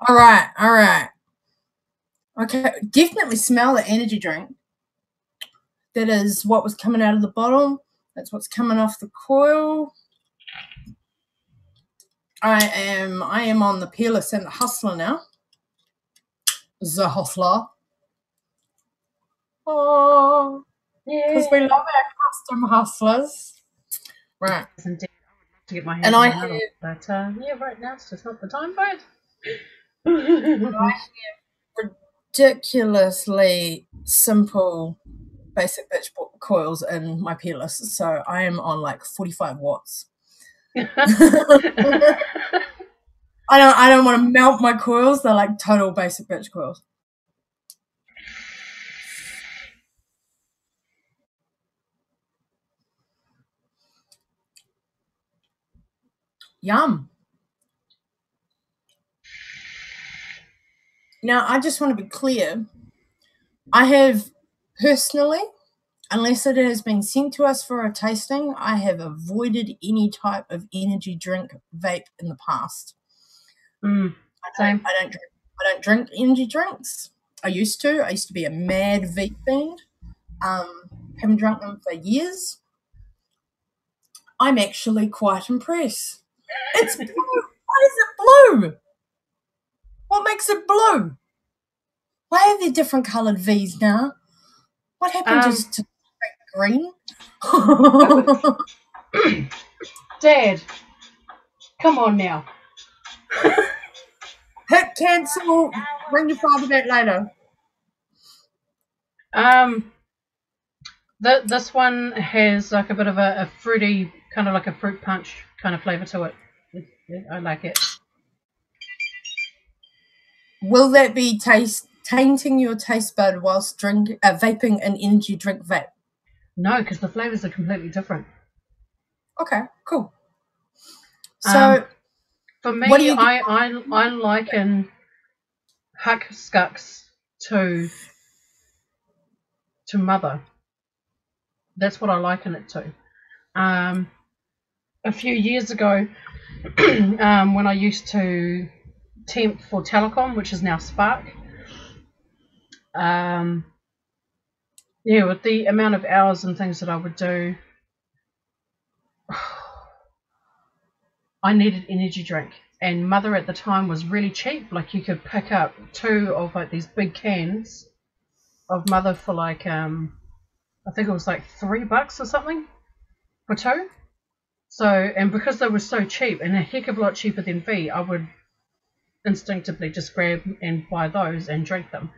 All right. Okay, definitely smell the energy drink. That is what was coming out of the bottle. That's what's coming off the coil. I am on the Peerless and the Hustler now. The Hustler. Oh, because we love our custom hustlers. Right. Indeed. To get my hands on another, but yeah, right now it's just not the time for it. I have ridiculously simple basic bitch coils in my Peerless, so I am on like 45 watts. I don't want to melt my coils. They're like total basic bitch coils. Yum. Now, I just want to be clear. I have personally, unless it has been sent to us for a tasting, I have avoided any type of energy drink vape in the past. Same. I don't drink energy drinks. I used to. I used to be a mad vape fiend. Haven't drunk them for years. I'm actually quite impressed. It's blue. Why is it blue? What makes it blue? Why are there different coloured V's now? What happened to green? Dad, come on now. Hit cancel. Bring your father back later. This one has like a bit of a fruity, kind of like a fruit punch kind of flavour to it. I like it. Will that be tainting your taste bud whilst vaping an energy drink vape? No, because the flavours are completely different. Okay, cool. So for me, I liken Huck Skux to mother. That's what I liken it to. A few years ago, when I used to temp for Telecom, which is now Spark, with the amount of hours and things that I would do, I needed energy drink. and Mother at the time was really cheap. Like you could pick up 2 of like these big cans of Mother for like I think it was like $3 or something for 2. So, and because they were so cheap and a heck of a lot cheaper than V, I would instinctively just grab and buy those and drink them.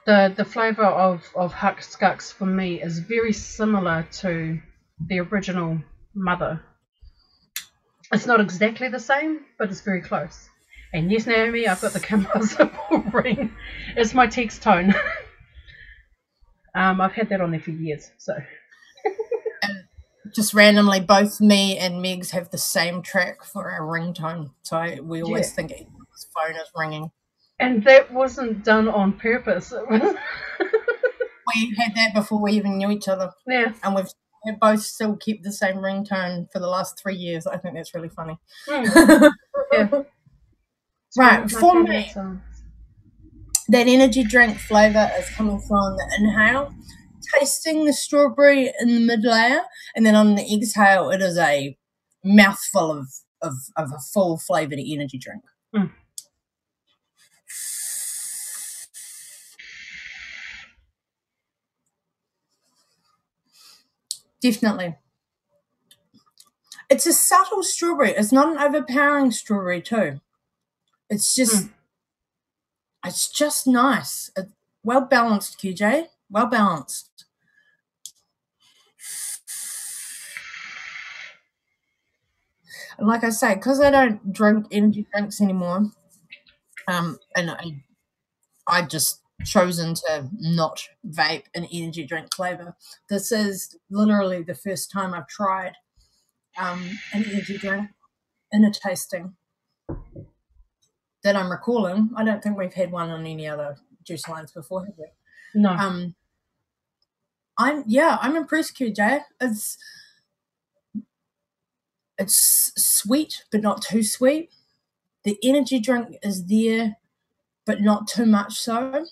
The flavour of Huck Scucks for me is very similar to the original Mother. It's not exactly the same, but it's very close. And yes, Naomi, I've got the combustible ring. It's my text tone. I've had that on there for years, so. Just randomly, both me and Megs have the same track for our ringtone, so we always think his phone is ringing. And that wasn't done on purpose. It was we had that before we even knew each other. Yeah. And we've both still kept the same ringtone for the last 3 years. I think that's really funny. Yeah. Right, for me, that energy drink flavour is coming from the inhale, tasting the strawberry in the mid layer, and then on the exhale, it is a mouthful of a full flavoured energy drink. Definitely. It's a subtle strawberry. It's not an overpowering strawberry too. It's just it's just nice. It's well balanced, QJ. Well balanced. And like I say, because I don't drink energy drinks anymore, and I just chosen to not vape an energy drink flavour. This is literally the first time I've tried an energy drink in a tasting that I'm recalling. I don't think we've had one on any other juice lines before, have we? No. I'm impressed, QJ. It's sweet, but not too sweet. The energy drink is there, but not too much so.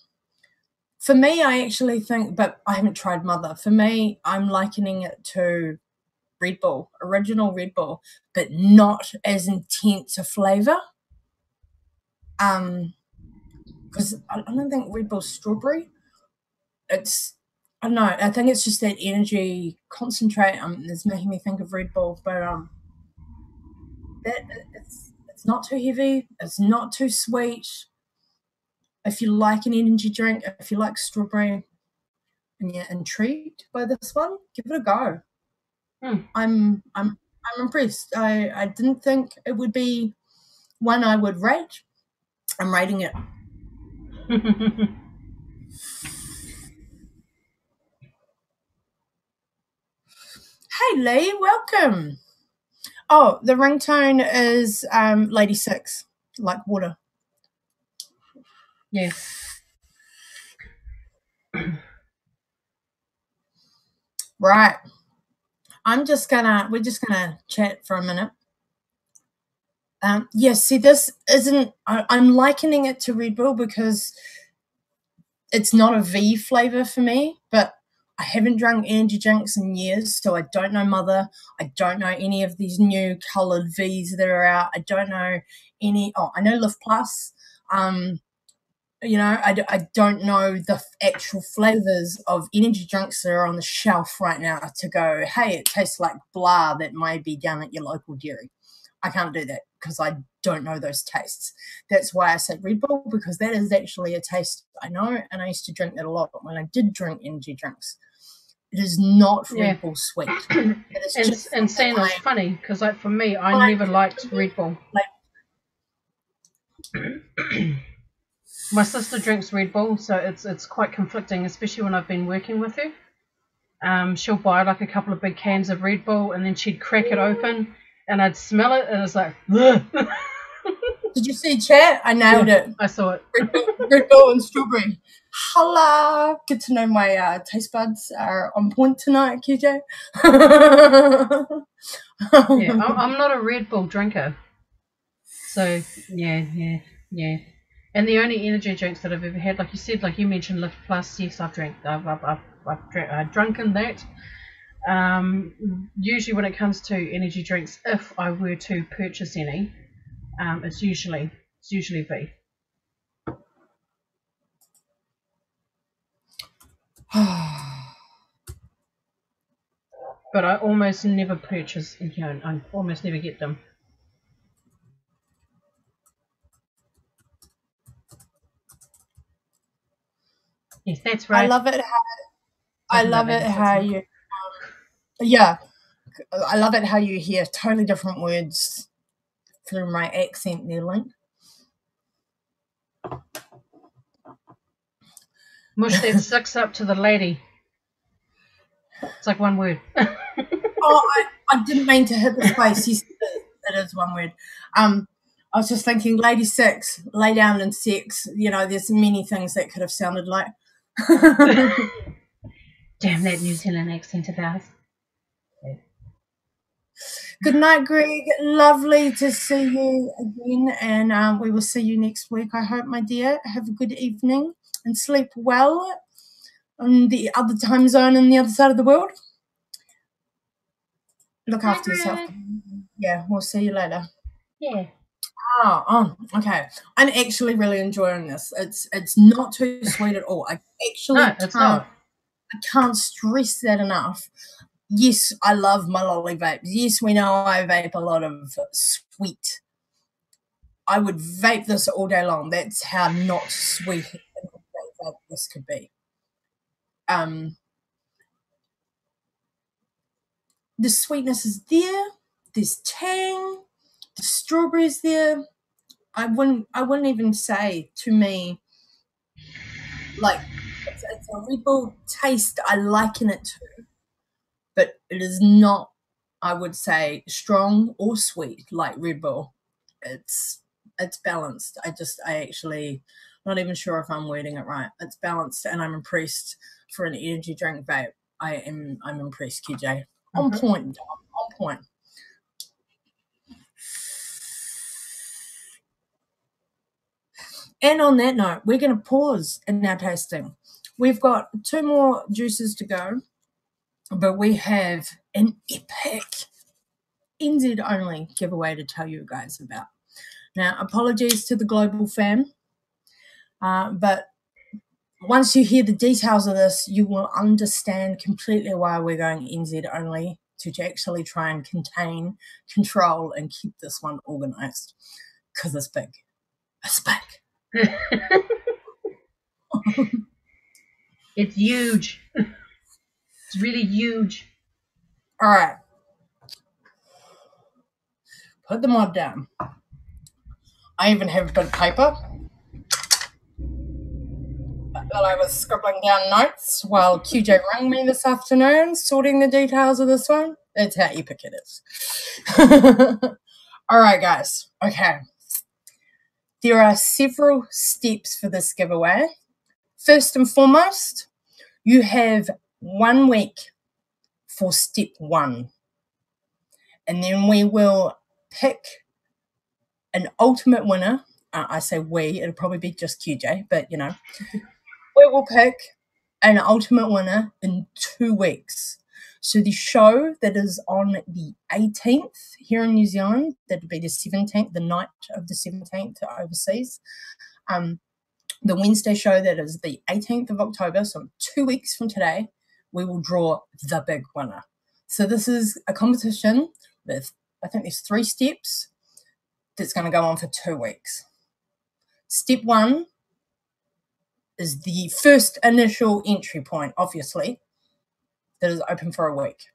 For me, I actually think, but I haven't tried Mother. For me, I'm likening it to Red Bull, original Red Bull, but not as intense a flavour. Because I don't think Red Bull's strawberry. I don't know. I think it's just that energy concentrate that's making me think of Red Bull. But it's not too heavy. It's not too sweet. If you like an energy drink, if you like strawberry, and you're intrigued by this one, give it a go. I'm impressed. I didn't think it would be one I would rate. I'm rating it. Hey Lee, welcome. Oh, the ringtone is Lady Six, like water. Yeah. Right. we're just gonna chat for a minute. See, this isn't, I'm likening it to Red Bull because it's not a V flavour for me, but I haven't drunk energy drinks in years, so I don't know Mother. I don't know any of these new coloured Vs that are out. I don't know I know Lift Plus. I don't know the actual flavours of energy drinks that are on the shelf right now to go, hey, it tastes like blah that might be down at your local dairy. I can't do that because I don't know those tastes. That's why I say Red Bull, because that is actually a taste I know, and I used to drink that a lot when I did drink energy drinks. It is not Red Bull sweet. And saying it's funny because, like, for me, I never liked Red Bull. My sister drinks Red Bull, so it's quite conflicting, especially when I've been working with her. She'll buy like a couple of big cans of Red Bull, and then she'd crack it open, and I'd smell it, and it's like, ugh. Did you see chat? I nailed it. I saw it. Red Bull and strawberry. Holla! Good to know my taste buds are on point tonight, QJ. I'm not a Red Bull drinker. So, yeah. And the only energy drinks that I've ever had, like you said, like you mentioned Lift Plus, yes, I've drunken that. Usually when it comes to energy drinks, if I were to purchase any, it's usually beef. But I almost never purchase, I almost never get them. Yes, that's right. I love it how you yeah, I love it how you hear totally different words through my accent there, Link. Mush that 6 up to the lady. It's like one word. Oh, I didn't mean to hit the space. Yes, it is one word. I was just thinking, lady 6, lay down and sex. You know, there's many things that could have sounded like. Damn that New Zealand accent of ours. Good night, Greg. Lovely to see you again, and we will see you next week, I hope, my dear. Have a good evening and sleep well on the other time zone on the other side of the world. Look after yourself. Yeah, we'll see you later. Yeah. Oh, okay. I'm actually really enjoying this. It's not too sweet at all. I can't stress that enough. Yes, I love my lolly vapes. Yes, we know I vape a lot of sweet. I would vape this all day long. That's how not sweet this could be. The sweetness is there. There's tang. The strawberries there. I wouldn't even say, to me, like, it's a Red Bull taste I liken it to, but it is not, I would say, strong or sweet like Red Bull. It's balanced. I actually not even sure if I'm wording it right. It's balanced, and I'm impressed for an energy drink vape. I'm impressed, QJ. On point, Dom. On point. And on that note, we're going to pause in our tasting. We've got 2 more juices to go, but we have an epic NZ only giveaway to tell you guys about. Now, apologies to the global fam, but once you hear the details of this, you will understand completely why we're going NZ only, to actually try and contain, control, and keep this one organized, because it's big. It's big. It's huge. It's really huge. All right. Put the mod down. I even have a bit of paper that I was scribbling down notes while QJ rang me this afternoon, sorting the details of this one. That's how epic it is. All right, guys. Okay. There are several steps for this giveaway. First and foremost, you have 1 week for step 1. And then we will pick an ultimate winner. I say we, it'll probably be just QJ, but we will pick an ultimate winner in 2 weeks. So the show that is on the 18th here in New Zealand, that would be the 17th, the night of the 17th overseas. The Wednesday show that is the 18th of October, so 2 weeks from today, we will draw the big winner. So this is a competition with, I think there's 3 steps that's going to go on for 2 weeks. Step 1 is the first initial entry point, obviously, that is open for a week.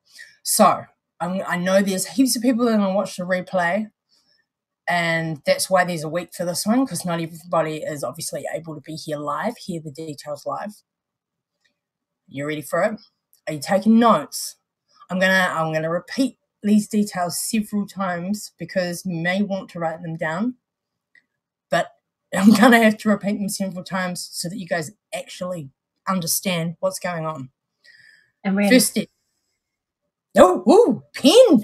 So I know there's heaps of people that are going to watch the replay, and that's why there's a week for this one, because not everybody is obviously able to be here live, hear the details live. You ready for it? Are you taking notes? I'm gonna repeat these details several times because you may want to write them down, but I'm gonna have to repeat them several times so that you guys actually understand what's going on. And when First step. Oh, pen.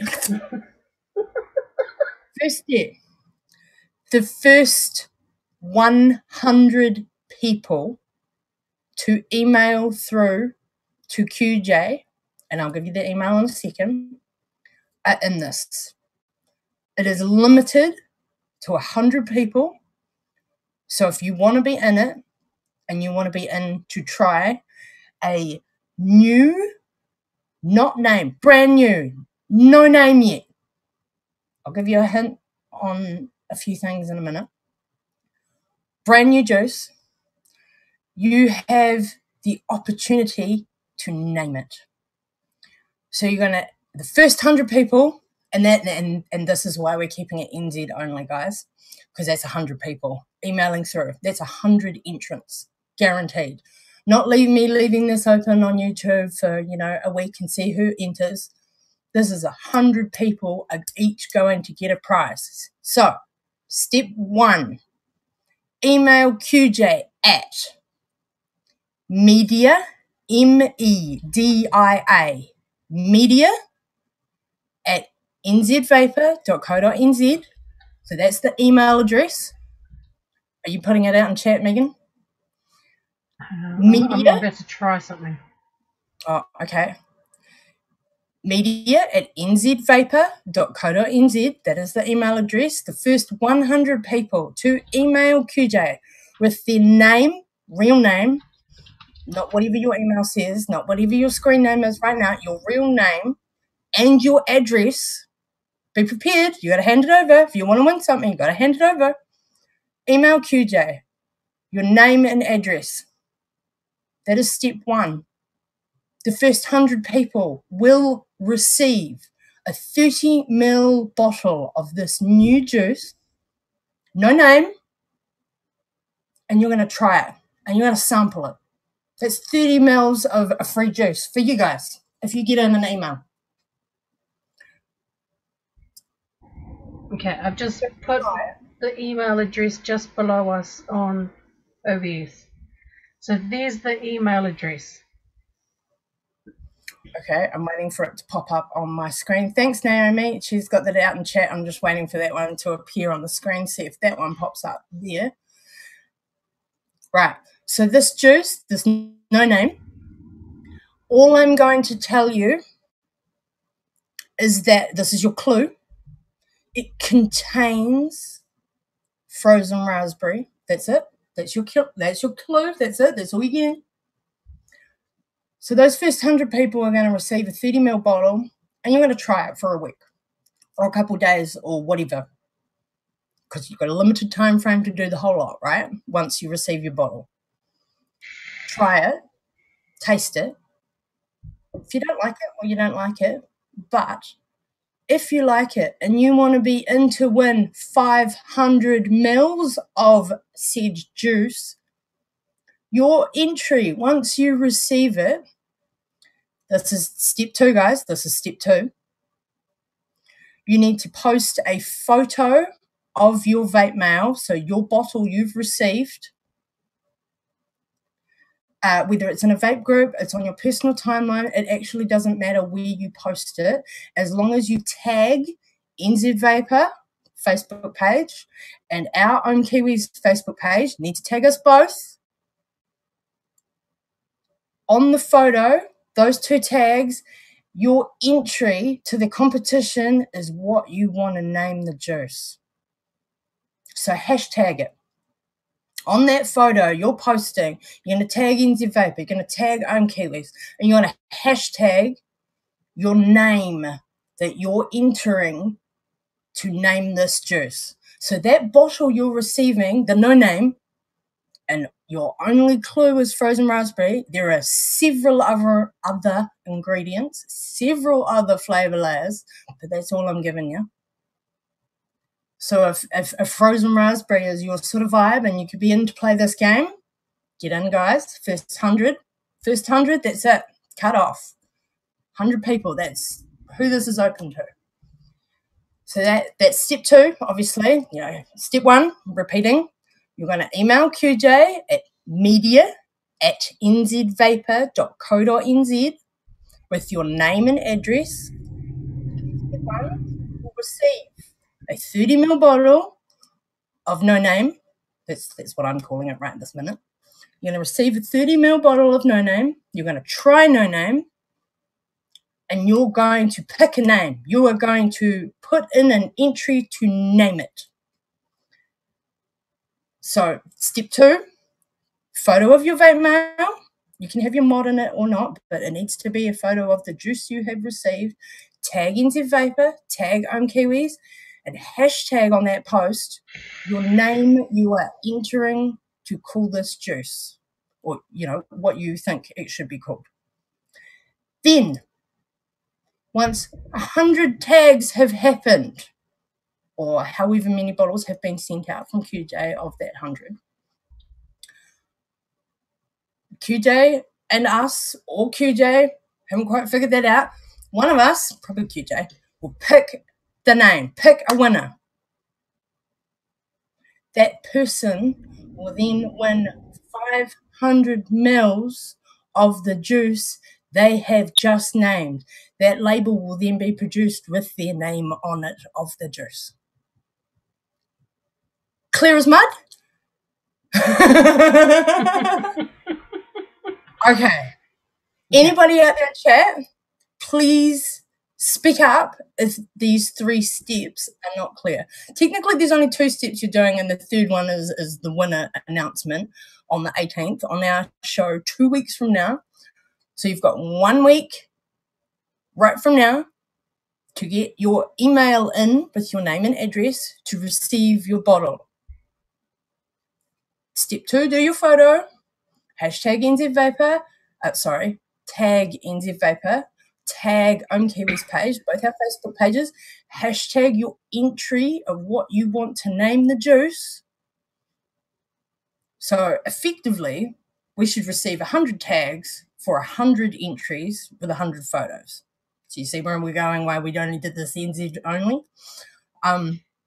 First step. The first 100 people to email through to QJ, and I'll give you the email in a second, are in this. It is limited to 100 people. So if you want to be in it and you want to be in to try a new, not name, brand new, no name yet. I'll give you a hint on a few things in a minute. Brand new juice. You have the opportunity to name it. So you're gonna, the first 100 people, and this is why we're keeping it NZ only, guys, because that's 100 people emailing through. That's 100 entrants, guaranteed. Not leaving this open on YouTube for, you know, a week and see who enters. This is 100 people are each going to get a prize. So, step 1, email QJ at media, MEDIA, media at NZVapor.co.nz. So that's the email address. Are you putting it out in chat, Megan? I'm about to try something. Oh, okay. Media at NZVapor.co.nz. That is the email address. The first 100 people to email QJ with their name, real name, not whatever your email says, not whatever your screen name is right now, your real name and your address. Be prepared. You got to hand it over. If you want to win something, you got to hand it over. Email QJ, your name and address. That is step 1. The first 100 people will receive a 30 ml bottle of this new juice, no name, and you're going to try it, and you're going to sample it. That's 30 ml of a free juice for you guys if you get in an email. Okay, I've just put the email address just below us on OBS. So there's the email address. Okay, I'm waiting for it to pop up on my screen. Thanks, Naomi. She's got that out in chat. I'm just waiting for that one to appear on the screen, see if that one pops up there. Right, so this juice, this no name, all I'm going to tell you is that this is your clue. It contains frozen raspberry. That's it. That's your clue. That's it. That's all you get. So those first 100 people are going to receive a 30 ml bottle, and you're going to try it for a week or a couple of days or whatever, because you've got a limited time frame to do the whole lot, right? Once you receive your bottle. Try it. Taste it. If you don't like it, well, you don't like it. But if you like it and you want to be in to win 500 mils of said juice, your entry, once you receive it, this is step 2, guys. This is step 2. You need to post a photo of your vape mail, so your bottle you've received, whether it's in a vape group, it's on your personal timeline, it actually doesn't matter where you post it, as long as you tag NZVapor Facebook page and our Ohm Kiwis Facebook page. You need to tag us both. On the photo, those 2 tags, your entry to the competition is what you want to name the juice. So hashtag it. On that photo you're posting, you're going to tag NZVapor, you're going to tag Ohm Kiwis, and you're going to hashtag your name that you're entering to name this juice. So that bottle you're receiving, the no name, and your only clue is frozen raspberry, there are several other ingredients, several other flavor layers, but that's all I'm giving you. So if frozen raspberry is your sort of vibe and you could be in to play this game, get in, guys. First 100, that's it. Cut off. 100 people, that's who this is open to. So that's step 2, obviously. You know, step 1, repeating. You're going to email QJ at media@nzvapor.co.nz with your name and address. Step 1, you will receive a 30 ml bottle of no name. That's what I'm calling it right this minute. You're going to receive a 30 ml bottle of no name. You're going to try no name. And you're going to pick a name. You are going to put in an entry to name it. So step 2, photo of your vape mail. You can have your mod in it or not, but it needs to be a photo of the juice you have received. Tag NZVapor, tag Ohm Kiwis, and hashtag on that post your name you are entering to call this juice, or what you think it should be called. Then, once 100 tags have happened, or however many bottles have been sent out from QJ of that 100, QJ and us, or QJ, haven't quite figured that out, one of us, probably QJ, will pick the name, pick a winner. That person will then win 500 mils of the juice they have just named. That label will then be produced with their name on it of the juice. Clear as mud? Okay. Anybody out there in chat, please speak up if these 3 steps are not clear. Technically, there's only 2 steps you're doing, and the third one is the winner announcement on the 18th on our show 2 weeks from now. So you've got 1 week right from now to get your email in with your name and address to receive your bottle. Step 2, do your photo. Hashtag NZVapor. Tag NZVapor. Tag Ohm Kiwis page, both our Facebook pages. Hashtag your entry of what you want to name the juice. So effectively, we should receive 100 tags for 100 entries with 100 photos. So you see where we're going, why we only did this NZ only?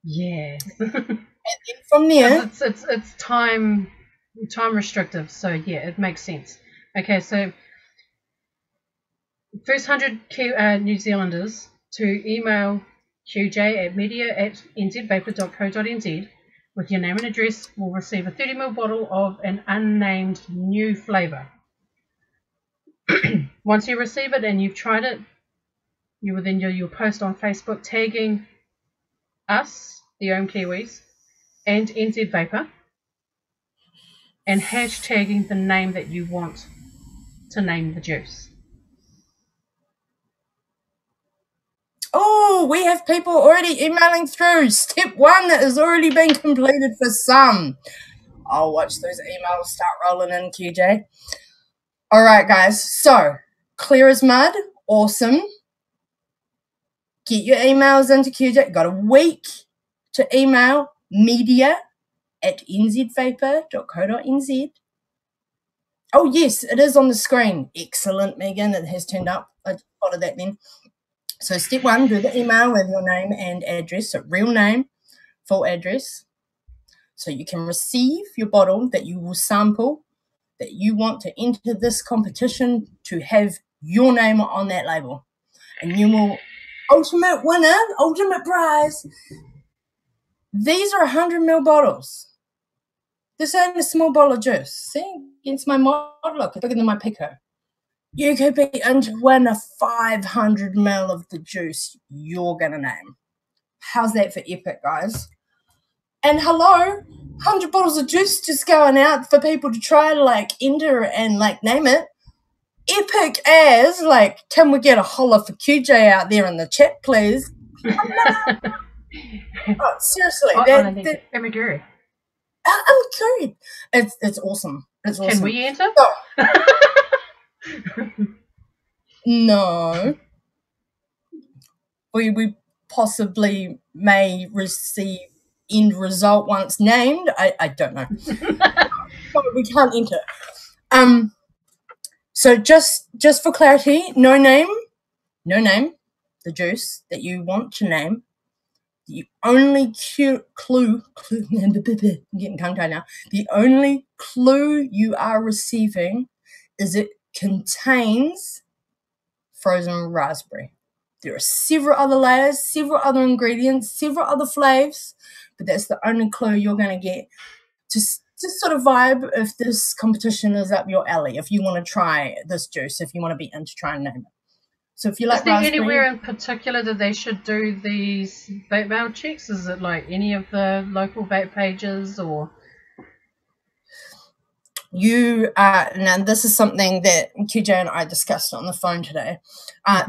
Yeah. And then from there, it's time restrictive, so yeah, it makes sense. Okay, so first 100 New Zealanders to email QJ at media@nzvapor.co.nz with your name and address will receive a 30ml bottle of an unnamed new flavour. Once you receive it and you've tried it, you will then do your post on Facebook tagging us, the Ohm Kiwis, and NZVapor, and hashtagging the name that you want to name the juice. Oh, we have people already emailing through. Step 1 that has already been completed for some. I'll watch those emails start rolling in, QJ. All right, guys. So, clear as mud. Awesome. Get your emails into QJ. Got a week to email media@nzvapor.co.nz. Oh, yes, it is on the screen. Excellent, Megan. It has turned up. I spotted that then. So step 1, do the email with your name and address, so real name, full address, so you can receive your bottle that you will sample, that you want to enter this competition to have your name on that label. And you will, ultimate winner, ultimate prize, these are 100ml bottles. This ain't a small bottle of juice. See, against my mod, look, it's bigger than my Pico. You could be in to win a 500ml of the juice you're going to name. How's that for epic, guys? And hello, 100 bottles of juice just going out for people to try to, enter and, name it. Epic as, can we get a holler for QJ out there in the chat, please? Oh, seriously. I'm good. It's awesome. It's awesome. Can we enter? No. We possibly may receive end result once named. I don't know. But we can't enter. So just for clarity, no name, the juice that you want to name. The only clue, I'm getting tongue-tied now. The only clue you are receiving is it contains frozen raspberry. There are several other layers, several other ingredients, several other flavors, but that's the only clue you're going to get to sort of vibe if this competition is up your alley, if you want to try this juice, if you want to be in to try and name it. So if you like raspberry... Is there anywhere in particular that they should do these vape mail checks? Is it like any of the local vape pages or now this is something that QJ and I discussed on the phone today.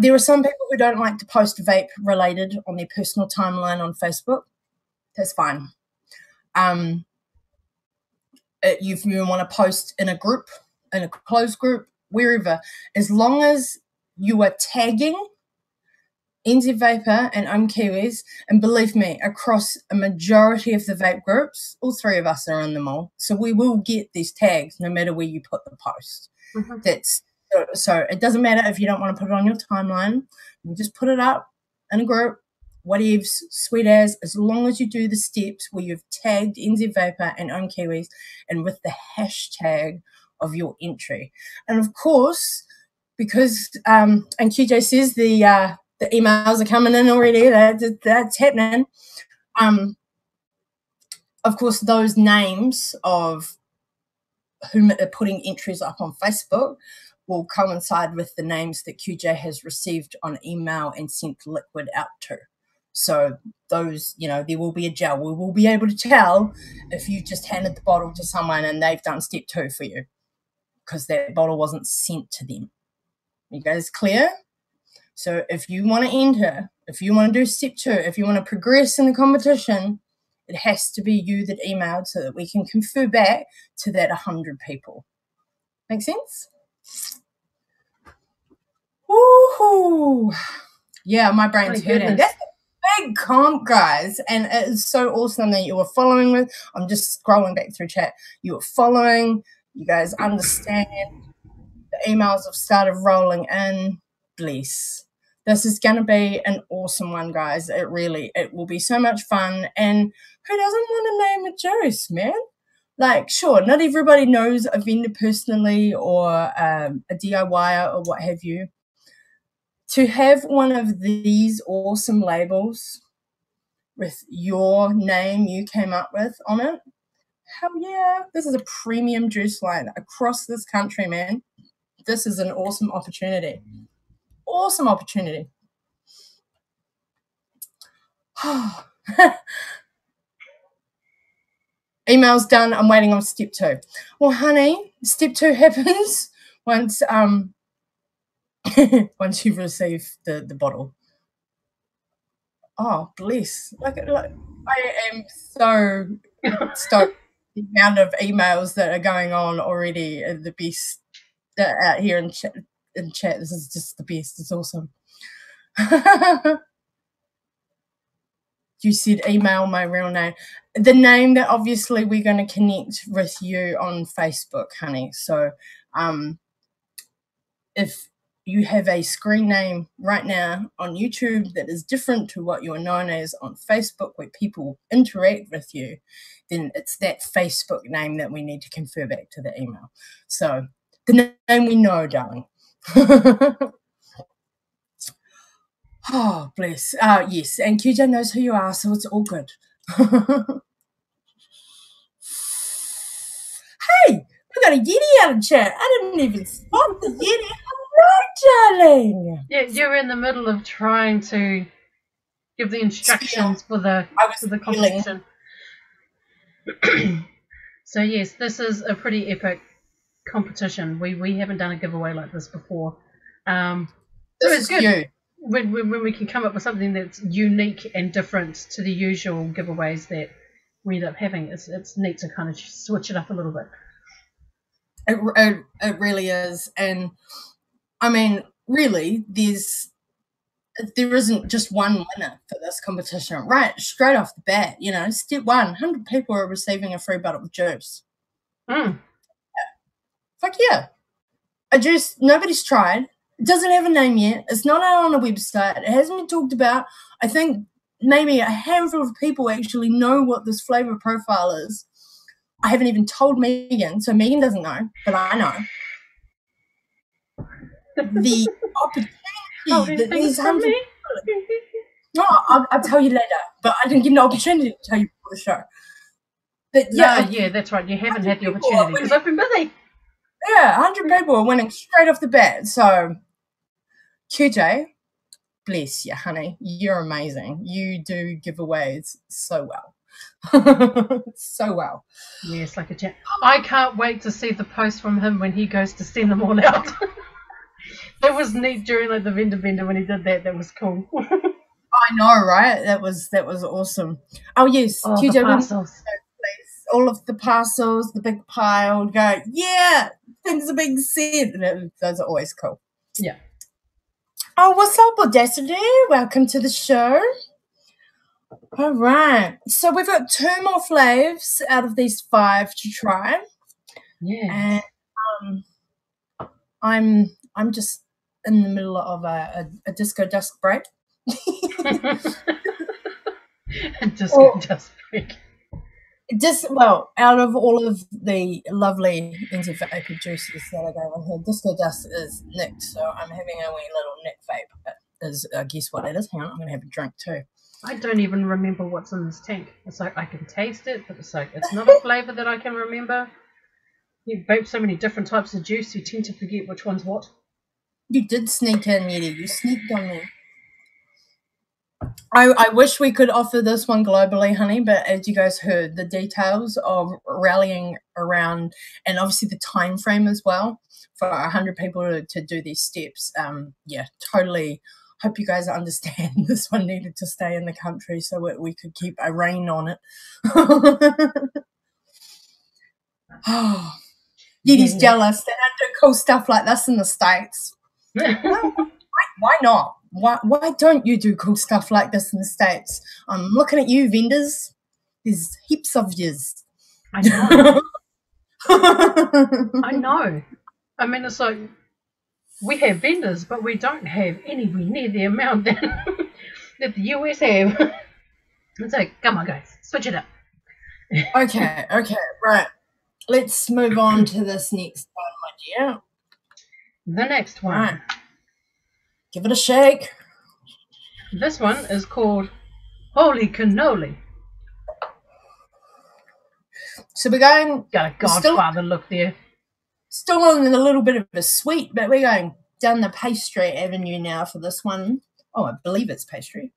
There are some people who don't like to post vape related on their personal timeline on Facebook. That's fine. If you want to post in a group, in a closed group, wherever, as long as you are tagging NZVapor and Ohm Kiwis, and believe me, across a majority of the vape groups, all three of us are in them all, so we will get these tags no matter where you put the post. So it doesn't matter if you don't want to put it on your timeline. You just put it up in a group, whatever's sweet as long as you do the steps where you've tagged NZVapor and Ohm Kiwis and with the hashtag of your entry. And of course, because and QJ says the emails are coming in already, that's happening. Of course, those names of whom are putting entries up on Facebook will coincide with the names that QJ has received on email and sent liquid out to. So those, there will be a gel. We will be able to tell if you just handed the bottle to someone and they've done step 2 for you because that bottle wasn't sent to them. You guys clear? So if you want to enter, if you want to do step 2, if you want to progress in the competition, it has to be you that emailed so that we can confer back to that 100 people. Make sense? Woohoo! Yeah, my brain's hurting. That's a big comp, guys, and it is so awesome that you were following with. I'm just scrolling back through chat. You were following. You guys understand. The emails have started rolling in. Bless. This is going to be an awesome one, guys. It will be so much fun. And who doesn't want to name a juice, man? Like, sure, not everybody knows a vendor personally or a DIYer or what have you. To have one of these awesome labels with your name you came up with on it, hell yeah. This is a premium juice line across this country, man. This is an awesome opportunity. Awesome opportunity. Email's done. I'm waiting on step 2. Well, honey, step 2 happens once once you've received the bottle. Oh, bless. Look, I am so stoked. The amount of emails that are going on already are the best out here in chat. This is just the best. It's awesome. You said email my real name. The name that obviously we're going to connect with you on Facebook, honey. So if you have a screen name right now on YouTube that is different to what you're known as on Facebook where people interact with you, then it's that Facebook name that we need to confer back to the email. So the name we know, darling. Oh, bless. Yes, and QJ knows who you are, so it's all good. Hey, we got a Yeti out of chat. I didn't even spot the Yeti. Hello, darling. Yeah, you're in the middle of trying to give the instructions for the competition. So yes, this is a pretty epic competition. We haven't done a giveaway like this before. So it's good. You. When we can come up with something that's unique and different to the usual giveaways that we end up having, it's neat to kind of switch it up a little bit. It really is, and I mean, really, there isn't just one winner for this competition, right? Straight off the bat, step 1, 100 people are receiving a free bottle of juice. Fuck yeah! A juice nobody's tried. It doesn't have a name yet. It's not out on a website. It hasn't been talked about. I think maybe a handful of people actually know what this flavor profile is. I haven't even told Megan, so Megan doesn't know, but I know. The opportunity that these 100 No, I'll tell you later, but I didn't get an opportunity to tell you before the show. But yeah, that's right. You haven't had the opportunity because I've been busy. Yeah, 100 people are winning straight off the bat. So, QJ, bless you, honey. You're amazing. You do giveaways so well. So well. Yes, like a champ. I can't wait to see the post from him when he goes to send them all out. That was neat during like the vendor bender when he did that. That was cool. I know, right? That was awesome. Oh yes, Oh, the TJ, parcels. all of the parcels, the big pile. Go, yeah, things are being sent, and those are always cool. Yeah. Oh, what's up, Audacity? Welcome to the show. All right, so we've got 2 more flavors out of these 5 to try. Yeah. And I'm just in the middle of a disco dusk break. Disco dust break. Well, out of all of the lovely NZVapor juices that are going on here, disco dust is nicked, so I'm having a wee little nick vape. Is guess what it is? Hang on, I'm going to have a drink too. I don't even remember what's in this tank. It's like I can taste it, but it's like it's not a flavour that I can remember. You vape so many different types of juice, you tend to forget which one's what. You did sneak in, Yeti. You sneaked on me. I wish we could offer this one globally, honey, but as you guys heard, the details of rallying around, and obviously the time frame as well, for 100 people to do these steps, yeah, totally. Hope you guys understand this one needed to stay in the country so we could keep a rein on it. Oh, Yeti's jealous. They don't do cool stuff like this in the States. Why not? Why don't you do cool stuff like this in the States? I'm looking at you, vendors. There's heaps of yous. I know. I know. I mean, it's like we have vendors, but we don't have anywhere near the amount that, that the US have. It's like, come on, guys, switch it up. Okay, right. Let's move on to this next one, my dear. The next one. Right. Give it a shake. This one is called Holy Cannoli. So we're going... Got a Godfather look there. Still on a little bit of a sweet, but we're going down the pastry avenue now for this one. Oh, I believe it's pastry.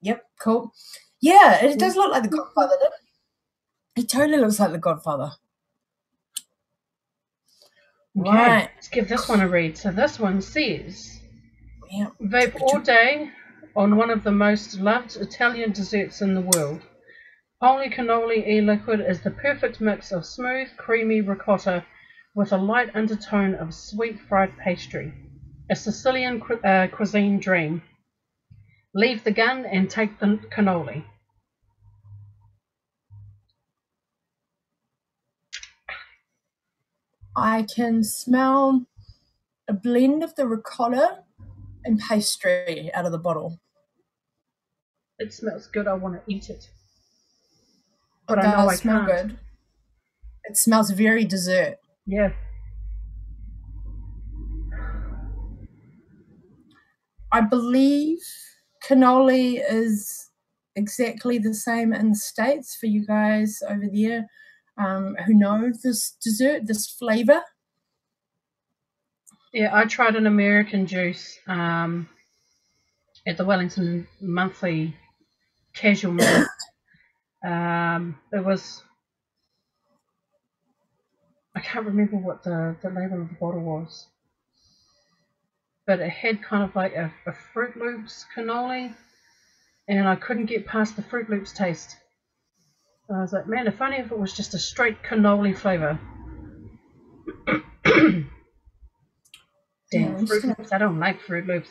Yep, cool. Yeah, it does look like the Godfather, doesn't it? It totally looks like the Godfather. Okay, right. Let's give this one a read. So this one says, yep. Vape all day on one of the most loved Italian desserts in the world. Holy Cannoli e-liquid is the perfect mix of smooth, creamy ricotta with a light undertone of sweet fried pastry. A Sicilian cuisine dream. Leave the gun and take the cannoli. I can smell a blend of the ricotta and pastry out of the bottle. It smells good. I want to eat it. But I know I can't. Good. It smells very dessert. Yeah. I believe cannoli is exactly the same in the States for you guys over there who know this dessert, this flavor. Yeah, I tried an American juice at the Wellington Monthly Casual Meal. It was, I can't remember what the label of the bottle was, but it had kind of like a Fruit Loops cannoli, and I couldn't get past the Fruit Loops taste. And I was like, man, if only if it was just a straight cannoli flavour. Damn, Fruit Loops. I don't like Fruit Loops.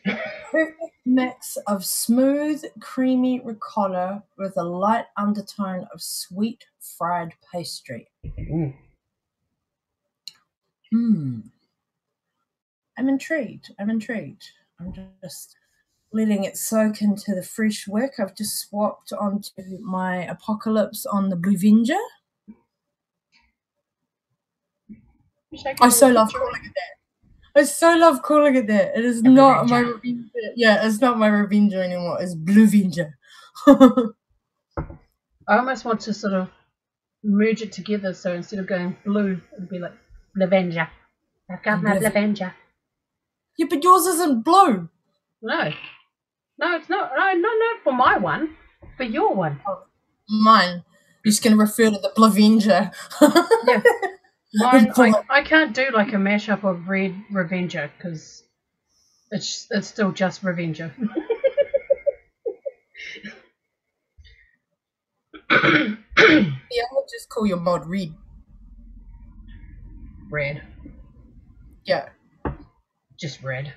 Perfect mix of smooth, creamy ricotta with a light undertone of sweet fried pastry. I'm intrigued. I'm just letting it soak into the fresh wick. I've just swapped onto my Apocalypse on the Bluvinger. I so love calling it that. I so love calling it that. It is not my Revenger. Yeah, it's not my Revenger anymore. It's Bluvinger. I almost want to sort of merge it together, so instead of going blue, it'd be like Bluvinger. I've got my Bluvinger. Yeah, but yours isn't blue. No, it's not. No, not for my one. But your one. Mine. You're just going to refer to the Blavenger. Yeah. Mine, I can't do like a mashup of Red Revenger because it's still just Revenger. Yeah, I'll just call your mod Red. Red. Yeah. Just red.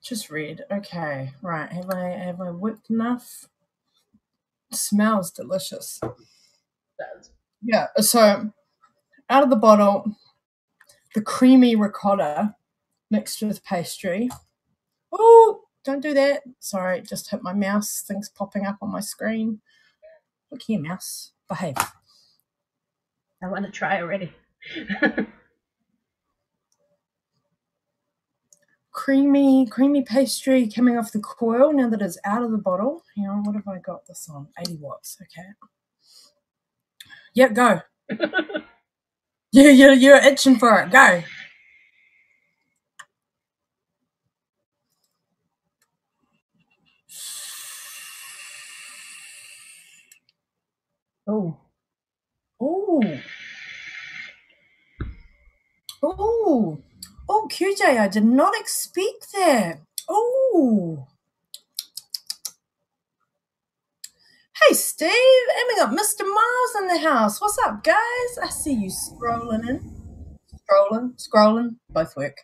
Just red. Okay. Right. Have I whipped enough? It smells delicious. Yeah. So out of the bottle, the creamy ricotta mixed with pastry. Oh, don't do that. Sorry, just hit my mouse. Things popping up on my screen. Look here, mouse. Behave. I want to try already. Creamy pastry coming off the coil now that it's out of the bottle. Hang on, what have I got this on? 80 watts. Okay. Yeah, go. You're itching for it. Go. Oh. Ooh. Ooh. Oh, QJ, I did not expect that. Ooh. Hey, Steve. And we got Mr. Miles in the house. What's up, guys? I see you scrolling in. Scrolling. Both work.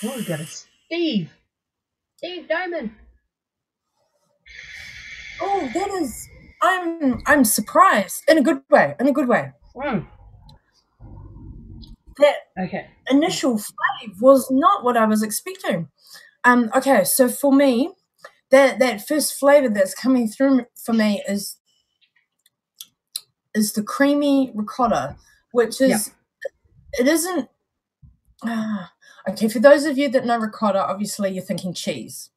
Oh, we got a Steve Diamond. Oh, that is. I'm surprised in a good way. That initial flavour was not what I was expecting. Okay, so for me, that first flavour that's coming through for me is the creamy ricotta, which is it isn't. Okay, for those of you that know ricotta, obviously you're thinking cheese.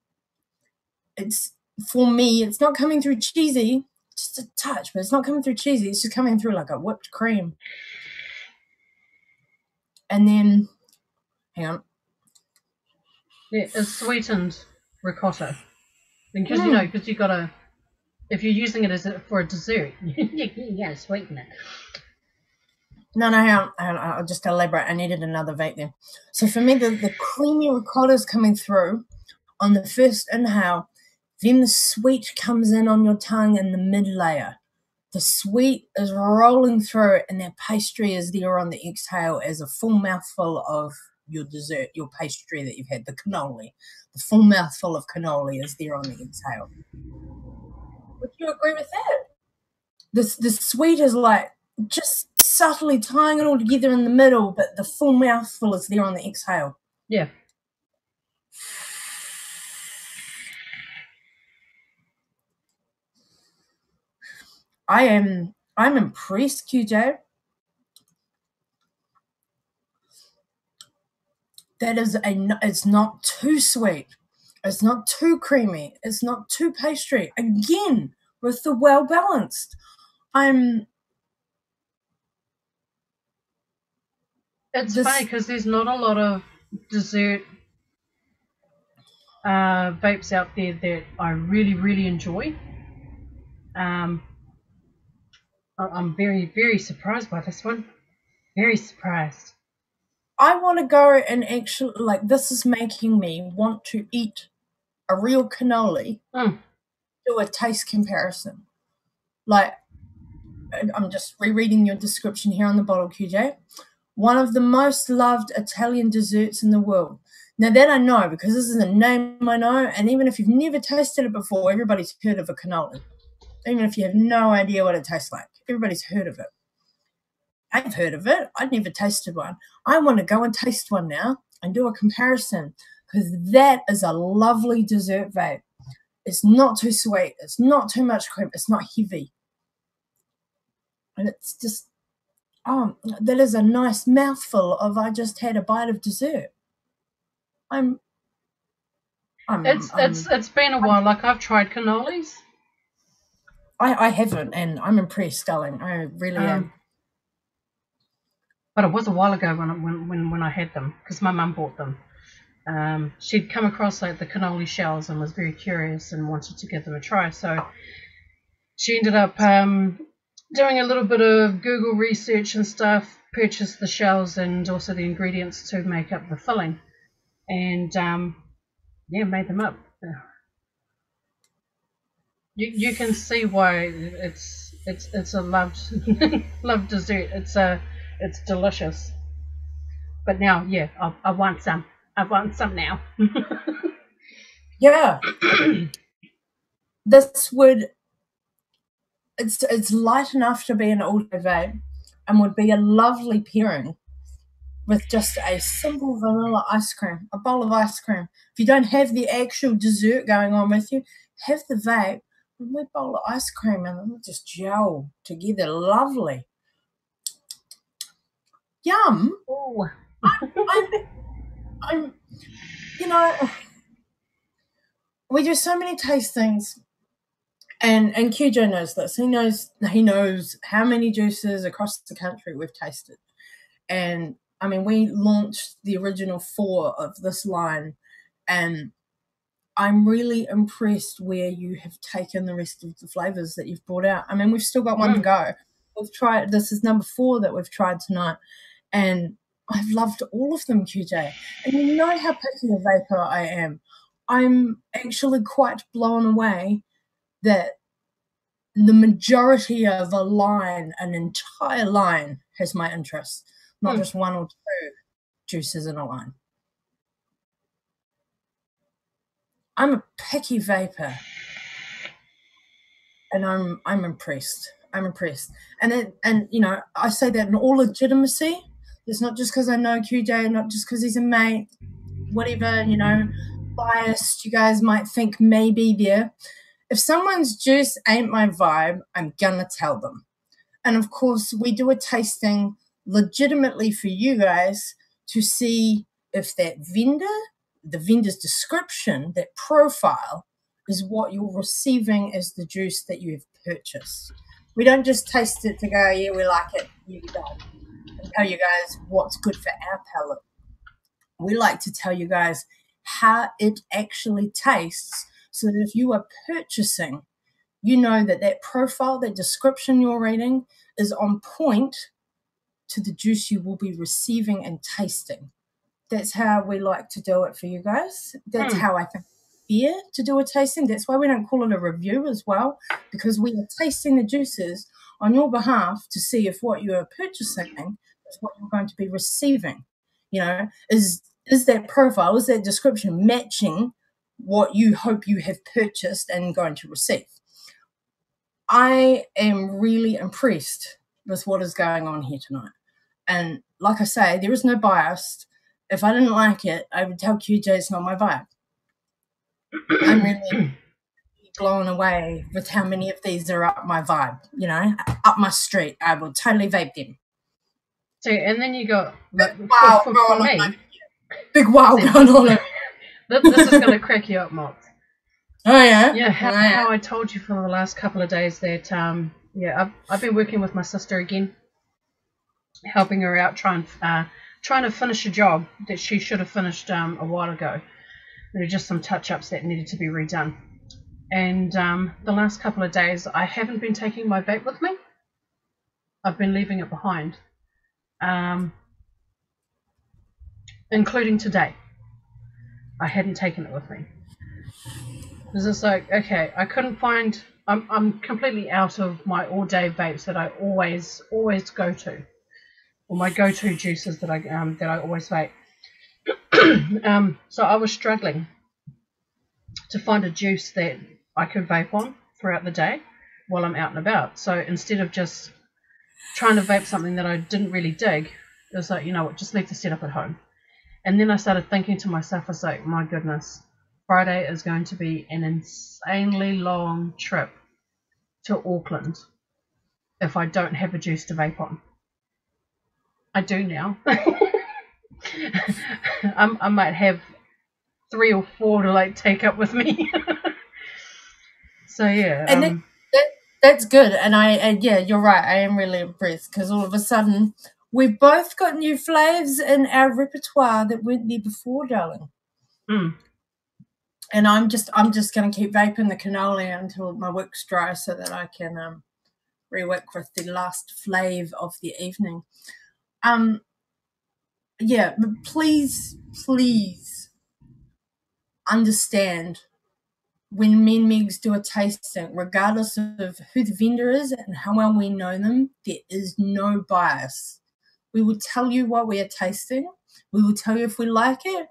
It's for me, it's not coming through cheesy, just a touch, but it's not coming through cheesy. It's just coming through like a whipped cream. And then, hang on. Yeah, it's sweetened ricotta. Because you know, because you gotta, if you're using it for a dessert, you gotta sweeten it. No, hang on. I'll just elaborate. I needed another vape there. So for me, the creamy ricotta is coming through on the first inhale. Then the sweet comes in on your tongue in the mid layer. The sweet is rolling through, and that pastry is there on the exhale as a full mouthful of your dessert, your pastry that you've had, the cannoli. The full mouthful of cannoli is there on the exhale. Would you agree with that? The sweet is like just subtly tying it all together in the middle, but the full mouthful is there on the exhale. Yeah. I'm impressed, QJ. It's not too sweet. It's not too creamy. It's not too pastry. Again, with the well balanced. It's funny because there's not a lot of dessert vapes out there that I really, really enjoy. I'm very, very surprised by this one. Very surprised. I want to go and actually, like, this is making me want to eat a real cannoli, do a taste comparison. Like, I'm just rereading your description here on the bottle, QJ. One of the most loved Italian desserts in the world. Now, that I know because this is a name I know, and even if you've never tasted it before, everybody's heard of a cannoli. Even if you have no idea what it tastes like, everybody's heard of it. I've heard of it. I've never tasted one. I want to go and taste one now and do a comparison because that is a lovely dessert vape. It's not too sweet. It's not too much cream. It's not heavy. And it's just, that is a nice mouthful of I just had a bite of dessert. It's been a while. Like I've tried cannolis. I haven't, and I'm impressed, darling. I really am. But it was a while ago when I had them because my mum bought them. she'd come across like the cannoli shells and was very curious and wanted to give them a try. So she ended up doing a little bit of Google research and stuff, purchased the shells and also the ingredients to make up the filling, and yeah, made them up. You can see why it's a loved loved dessert. It's delicious. But now, yeah, I want some. I want some now. Yeah. This would, it's light enough to be an all-day vape and would be a lovely pairing with just a simple vanilla ice cream, a bowl of ice cream. If you don't have the actual dessert going on with you, have the vape and a bowl of ice cream and it'll just gel together lovely. Yum. Ooh. I'm, you know, we do so many tastings, and QJ knows this. He knows how many juices across the country we've tasted. And I mean, we launched the original 4 of this line, and I'm really impressed where you have taken the rest of the flavors that you've brought out. I mean, we've still got one to go. We've tried, this is number 4 that we've tried tonight, and I've loved all of them, QJ. And you know how picky a vapor I am. I'm actually quite blown away that the majority of a line, an entire line, has my interest, not just 1 or 2 juices in a line. I'm a picky vapor, and I'm impressed. I'm impressed, and you know, I say that in all legitimacy. It's not just because I know QJ, not just because he's a mate, whatever, you know, biased you guys might think may be there. If someone's juice ain't my vibe, I'm gonna tell them. And of course, we do a tasting legitimately for you guys to see if that vendor, the vendor's description, that profile, is what you're receiving as the juice that you have purchased. We don't just taste it to go, yeah, we like it, yeah, we don't. And tell you guys what's good for our palate. We like to tell you guys how it actually tastes, so that if you are purchasing, you know that that profile, that description you're reading is on point to the juice you will be receiving and tasting. That's how we like to do it for you guys. That's how I think it's fair to do a tasting. That's why we don't call it a review as well, because we are tasting the juices on your behalf to see if what you are purchasing is what you're going to be receiving. You know, is that profile, is that description matching what you hope you have purchased and going to receive? I am really impressed with what is going on here tonight. And like I say, there is no bias. If I didn't like it, I would tell QJ it's not my vibe. I'm really blown away with how many of these are up my vibe, you know, up my street. I will totally vape them. So, and then you got, like, wow, for me, big wow going on. This is going to crack you up, Mox. Oh yeah. Yeah, how I told you for the last couple of days that yeah, I've been working with my sister again, helping her out, trying to finish a job that she should have finished a while ago. There were just some touch-ups that needed to be redone. And the last couple of days, I haven't been taking my vape with me. I've been leaving it behind, including today. I hadn't taken it with me. Because it's like, okay, I couldn't find. I'm completely out of my all-day vapes that I always go to, or my go-to juices that I always vape. So I was struggling to find a juice that I could vape on throughout the day while I'm out and about. So instead of just trying to vape something that I didn't really dig, it was like, you know what, just leave the setup at home. And then I started thinking to myself, I was like, my goodness, Friday is going to be an insanely long trip to Auckland if I don't have a juice to vape on. I do now. I might have 3 or 4 to like take up with me. So yeah, and that's good. And yeah, you're right. I am really impressed because all of a sudden we've both got new flavors in our repertoire that weren't there before, darling. And I'm just going to keep vaping the cannoli until my wick's dry, so that I can re-wick with the last flave of the evening. Yeah, but please understand, when me and Megs do a tasting, regardless of who the vendor is and how well we know them, there is no bias. We will tell you what we are tasting. We will tell you if we like it.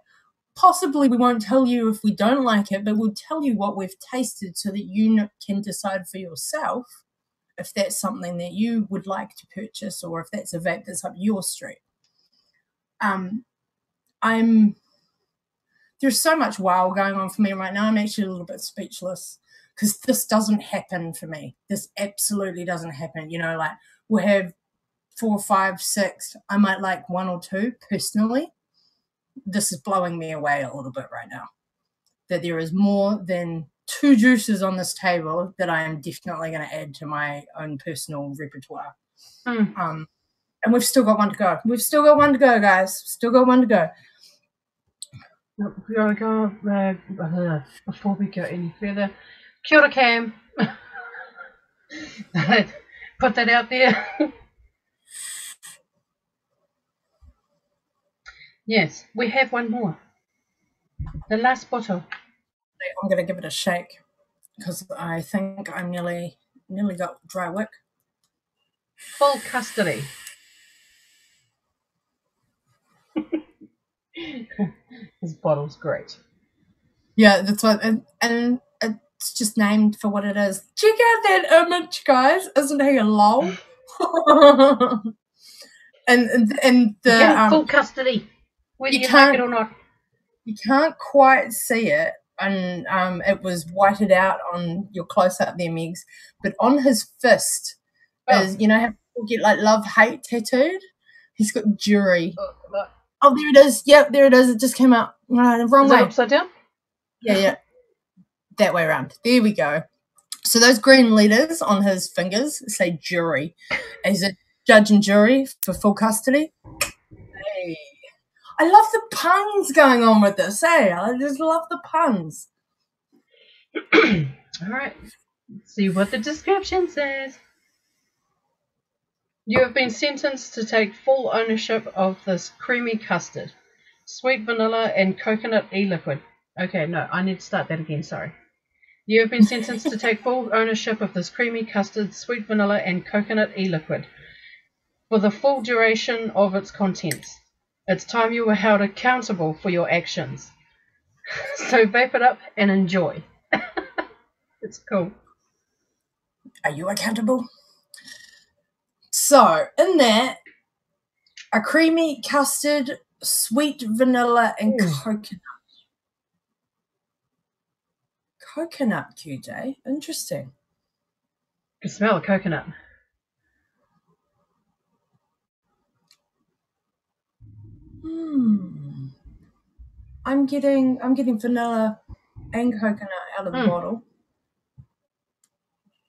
Possibly we won't tell you if we don't like it, but we'll tell you what we've tasted so that you can decide for yourself if that's something that you would like to purchase, or if that's a vape that's up your street. There's so much wow going on for me right now. I'm actually a little bit speechless, because this doesn't happen for me. This absolutely doesn't happen. You know, like, we'll have 4, 5, 6. I might like 1 or 2 personally. This is blowing me away a little bit right now, that there is more than 2 juices on this table that I am definitely going to add to my own personal repertoire. And we've still got 1 to go. We've still got 1 to go, guys. Still got 1 to go. We gotta go before we go any further. Kia ora, Cam. Put that out there. Yes, we have 1 more. The last bottle. I'm going to give it a shake, because I think I'm nearly got dry wick. Full custody. This bottle's great. Yeah, that's what, and it's just named for what it is. Check out that image, guys. Isn't he a lol? and the full custody, whether you like it or not. You can't quite see it, and it was whited out on your close-up there, Megs. But on his fist is, you know how people get like love-hate tattooed? He's got jury. Oh, there it is. Yep, there it is. It just came out. The wrong way. Upside down? Yeah. That way around. There we go. So those green letters on his fingers say jury. Is it judge and jury for full custody? Hey. I love the puns going on with this, eh? I just love the puns. All right. Let's see what the description says. You have been sentenced to take full ownership of this creamy custard, sweet vanilla and coconut e-liquid. Okay, no, I need to start that again, sorry. You have been sentenced to take full ownership of this creamy custard, sweet vanilla and coconut e-liquid for the full duration of its contents. It's time you were held accountable for your actions. So vape it up and enjoy. It's cool. Are you accountable? So, in that, a creamy custard, sweet vanilla, and coconut. Coconut, QJ. Interesting. You can smell the coconut. I'm getting vanilla and coconut out of the bottle.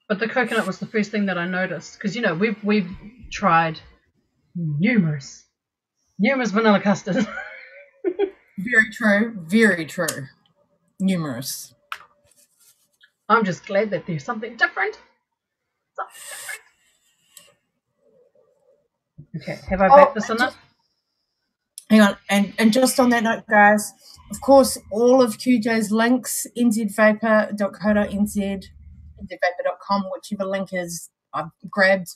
But the coconut was the first thing that I noticed, because you know we've tried numerous vanilla custards. Very true. Numerous. I'm just glad that there's something different. Okay, have I backed this enough? Hang on, and just on that note, guys, of course, all of QJ's links, NZVapor.co.nz, NZVapor.com, whichever link is I've grabbed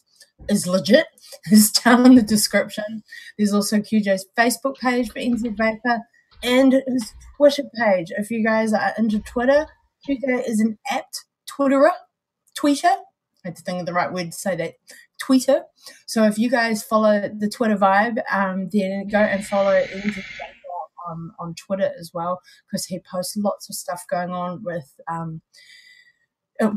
is legit, is down in the description. There's also QJ's Facebook page for NZVapor and his Twitter page. If you guys are into Twitter, QJ is an apt Tweeter. I had to think of the right word to say that. Twitter. So if you guys follow the Twitter vibe, then go and follow NZVapor on Twitter as well, because he posts lots of stuff going on with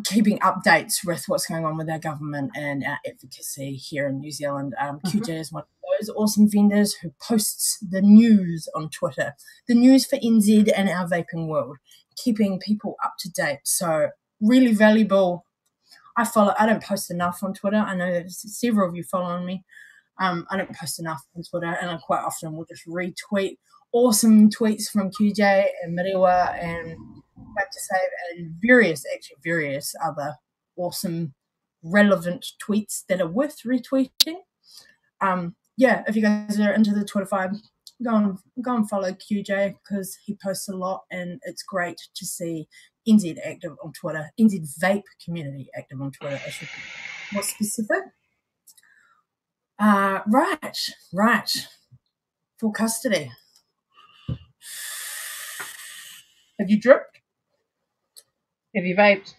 keeping updates with what's going on with our government and our advocacy here in New Zealand. QJ is one of those awesome vendors who posts the news on Twitter, the news for NZ and our vaping world, keeping people up to date. So really valuable. I don't post enough on Twitter. I know that several of you following me. I don't post enough on Twitter, and I quite often will just retweet awesome tweets from QJ and Miriwa and Back to Save and various other awesome relevant tweets that are worth retweeting. Yeah, if you guys are into the Twitter vibe, go and follow QJ because he posts a lot and it's great to see NZ active on Twitter, NZ Vape community active on Twitter. I should be more specific. Right. Full custody. Have you dripped? Have you vaped?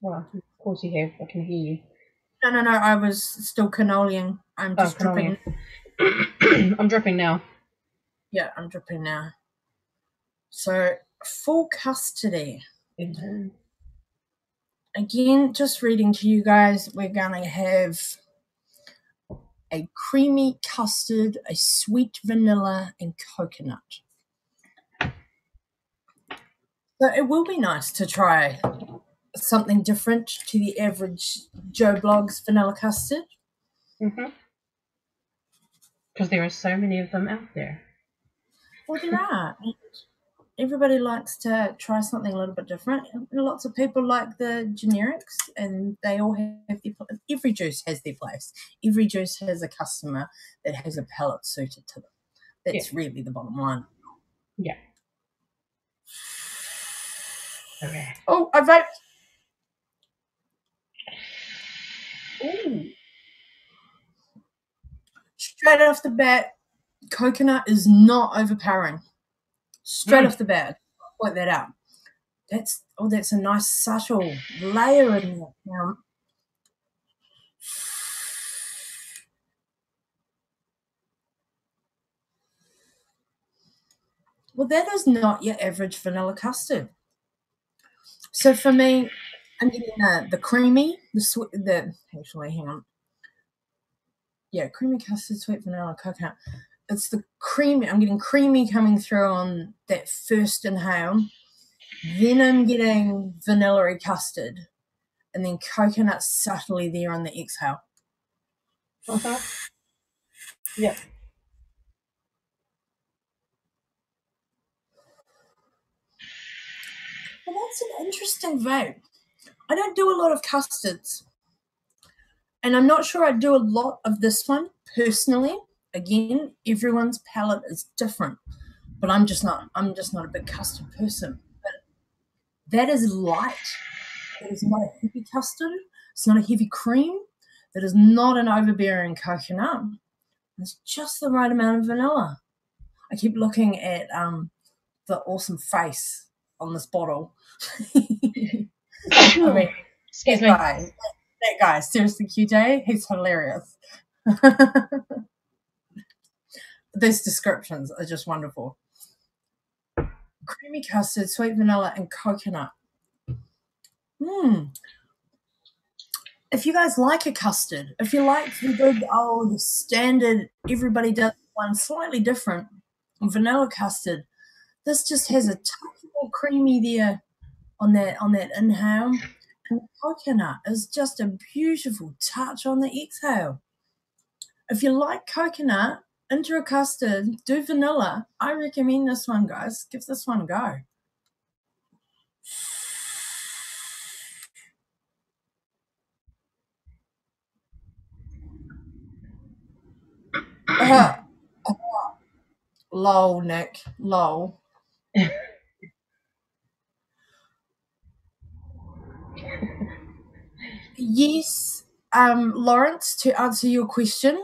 Well, of course you have. I can hear you. No. I was still cannoling. I'm just dripping. I'm dripping now. Yeah, I'm dripping now. So, full custody. Again, just reading to you guys, we're going to have a creamy custard, a sweet vanilla, and coconut. So it will be nice to try something different to the average Joe Blogs vanilla custard. Because there are so many of them out there. Well, there are. Everybody likes to try something a little bit different. Lots of people like the generics, and they all have their place. Every juice has their place. Every juice has a customer that has a palate suited to them. That's really the bottom line. Yeah. Okay. Oh, I vaped. Ooh. Straight off the bat, coconut is not overpowering. Straight off the bat, point that out. That's a nice subtle layer in there. Now, well, that is not your average vanilla custard. So for me, I'm getting the creamy, hang on. Yeah, creamy custard, sweet vanilla, coconut. It's the creamy. I'm getting creamy coming through on that first inhale. Then I'm getting vanilla-y custard. And then coconut subtly there on the exhale. Yeah. Well, that's an interesting vape. I don't do a lot of custards. And I'm not sure I do a lot of this one personally. Again, everyone's palate is different. But I'm just not a big custard person. But that is light. It is not a heavy custard. It's not a heavy cream. That is not an overbearing coconut. It's just the right amount of vanilla. I keep looking at the awesome face on this bottle. I mean, excuse me. That guy, seriously, QJ, he's hilarious. These descriptions are just wonderful. Creamy custard, sweet vanilla, and coconut. If you guys like a custard, if you like the good old standard, everybody does one slightly different vanilla custard, this just has a touch more creamy there on that inhale. And the coconut is just a beautiful touch on the exhale. If you like coconut into a custard, do vanilla. I recommend this one, guys. Give this one a go. Lol, Nick. Lol. Yes, Lawrence, to answer your question,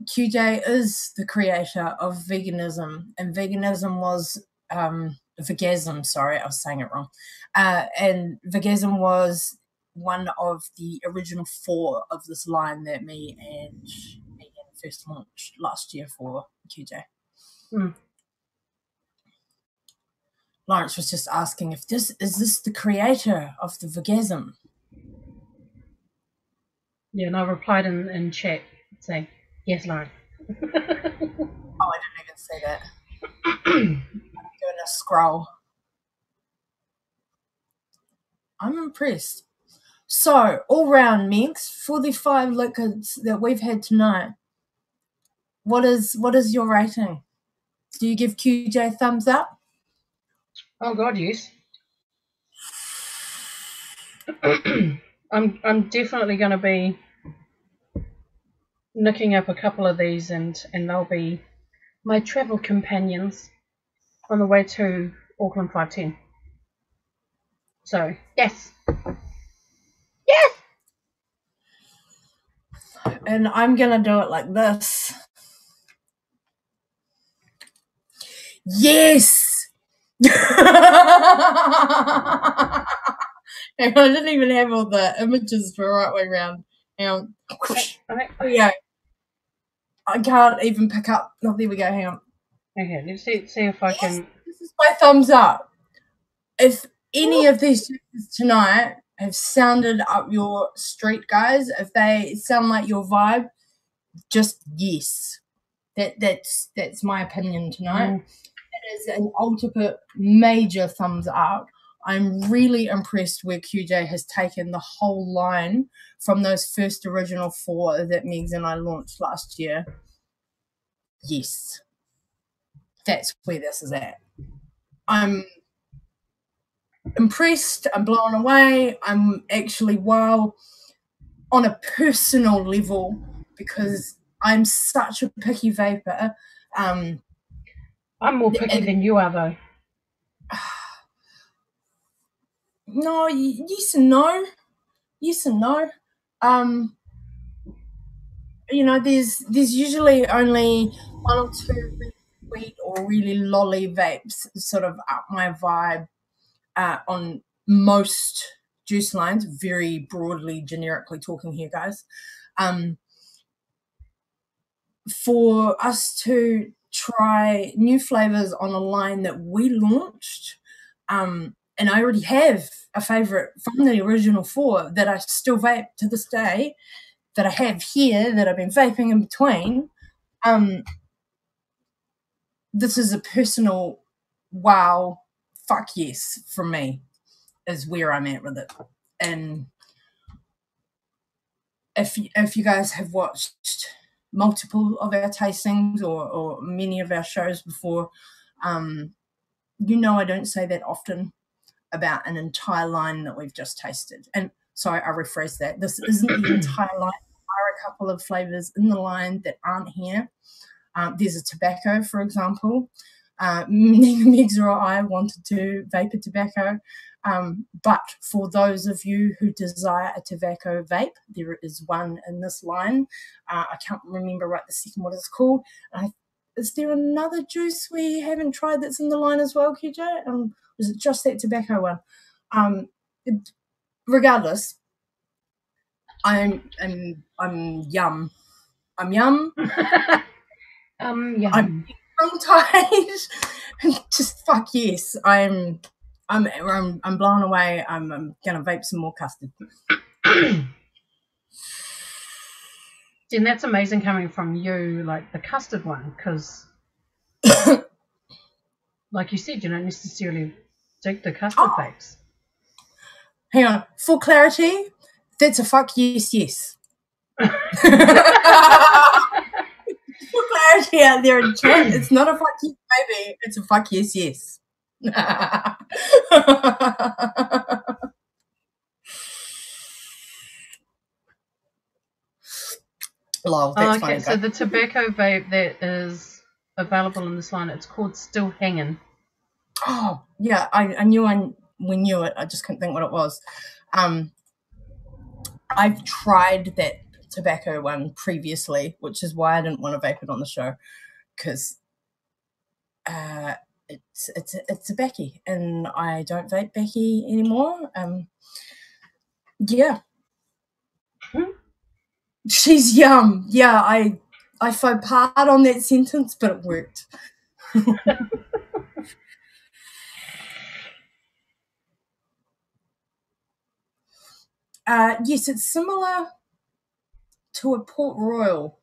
QJ is the creator of veganism, and veganism was veganism. Sorry, I was saying it wrong. And veganism was one of the original 4 of this line that me and Megan first launched last year for QJ. Lawrence was just asking if is this the creator of the veganism? Yeah, and I replied in chat saying, yes, Lauren. Oh, I didn't even say that. I'm doing a scroll. I'm impressed. So, all round, Megs, for the 5 liquids that we've had tonight, what is your rating? Do you give QJ a thumbs up? Oh God, yes. I'm definitely going to be nicking up a couple of these, and they'll be my travel companions on the way to Auckland 510. So yes, yes. And I'm gonna do it like this. Yes. I didn't even have all the images the right way around. Hang on. Here we go. I can't even pick up. Oh, there we go. Hang on. Okay, let's see if I can. This is my thumbs up. If any of these choices tonight have sounded up your street, guys, if they sound like your vibe, just yes. That's my opinion tonight. It is an ultimate major thumbs up. I'm really impressed where QJ has taken the whole line from those first original 4 that Megs and I launched last year. Yes. That's where this is at. I'm impressed. I'm blown away. I'm actually, wow, on a personal level, because I'm such a picky vapor. I'm more picky than you are, though. No, yes and no. Yes and no. You know, there's usually only 1 or 2 really sweet or really lolly vapes sort of up my vibe on most juice lines, very broadly, generically talking here, guys. For us to try new flavors on a line that we launched, and I already have a favorite from the original 4 that I still vape to this day, that I have here, that I've been vaping in between. This is a personal wow, fuck yes from me, is where I'm at with it. And if you guys have watched multiple of our tastings or many of our shows before, you know I don't say that often about an entire line that we've just tasted. And sorry, I rephrase that. This isn't the entire line. There are a couple of flavors in the line that aren't here. There's a tobacco, for example. Neither Megs or I wanted to vapor tobacco. But for those of you who desire a tobacco vape, there is one in this line. I can't remember right the second what it's called. Is there another juice we haven't tried that's in the line as well, QJ? Was it just that tobacco one? Regardless, I'm yum. I'm yum. Yum. I'm tongue-tied. Just fuck yes. I'm blown away. I'm gonna vape some more custard. And that's amazing coming from you, like the custard one, because like you said, you don't necessarily dig the custard vapes. Hang on. For clarity, that's a fuck yes, yes. For clarity out there in chat, it's not a fuck yes, baby. It's a fuck yes, yes. Lol, that's okay, funny, so the tobacco vape that is available in this line, it's called Still Hangin'. Oh, yeah, I knew we knew it. I just couldn't think what it was. I've tried that tobacco one previously, which is why I didn't want to vape it on the show, because it's a Becky, and I don't vape Becky anymore. Yeah. She's yum. Yeah, I faux pas on that sentence, but it worked. Yes, it's similar to a Port Royal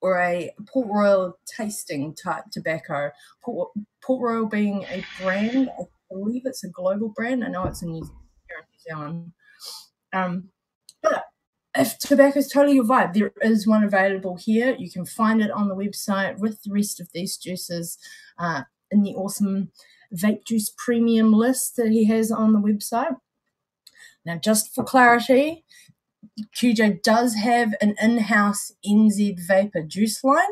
or a Port Royal tasting type tobacco. Port Royal being a brand, I believe it's a global brand. I know it's in New Zealand. But if tobacco is totally your vibe, there is one available here. You can find it on the website with the rest of these juices in the awesome vape juice premium list that he has on the website. Now, just for clarity, QJ does have an in-house NZVapor juice line.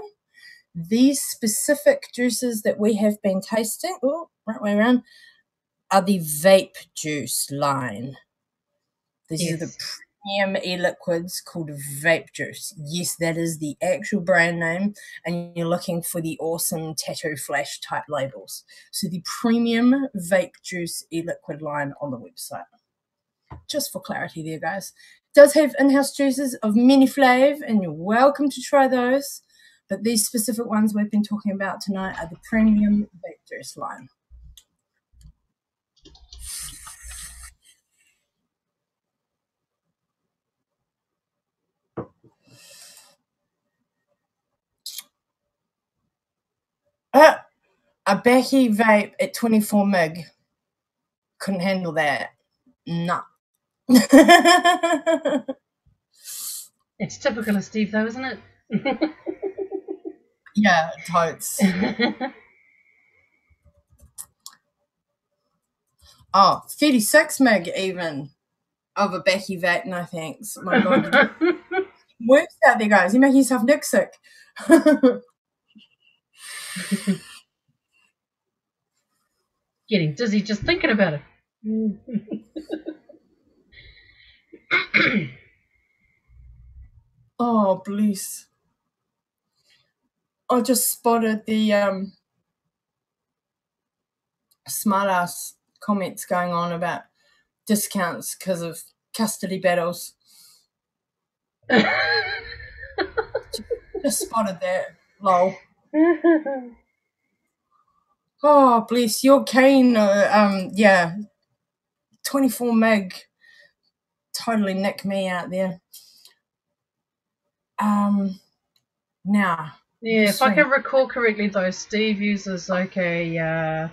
These specific juices that we have been tasting, right way around, are the vape juice line. These are the premium e-liquids called vape juice. Yes, that is the actual brand name, and you're looking for the awesome tattoo flash type labels. So the premium vape juice e-liquid line on the website. Just for clarity there, guys. It does have in-house juices of many flavors, and you're welcome to try those. But these specific ones we've been talking about tonight are the premium vape juice line. A Becky vape at 24 meg. Couldn't handle that. No. It's typical of Steve, though, isn't it? Yeah, totes. Oh, 36 meg even of a Becky vape. No thanks. My God. Works out there, guys. You're making yourself Nick sick. Getting dizzy just thinking about it. Oh, bless. I just spotted the smart-ass comments going on about discounts because of custody battles. Just spotted that. Lol. Oh, bless. You're keen. Yeah. 24 meg. Totally nick me out there. Now. Yeah, if I can recall correctly, though, Steve uses like a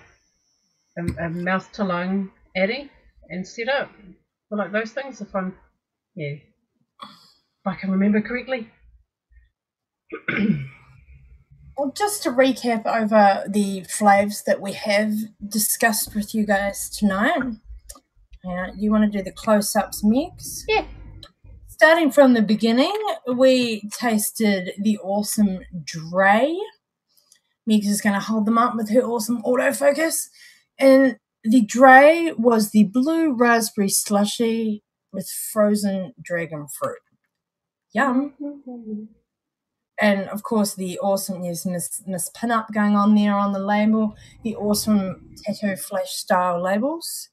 mouth to lung addy and setup for like those things. If I can remember correctly. Well, just to recap over the flavors that we have discussed with you guys tonight. You want to do the close-ups mix? Yeah. Starting from the beginning, we tasted the awesome Dre. Megs is going to hold them up with her awesome autofocus. And the Dre was the blue raspberry slushy with frozen dragon fruit. Yum. And, of course, the awesome, yes, Miss Pinup going on there on the label. The awesome tattoo flash style labels.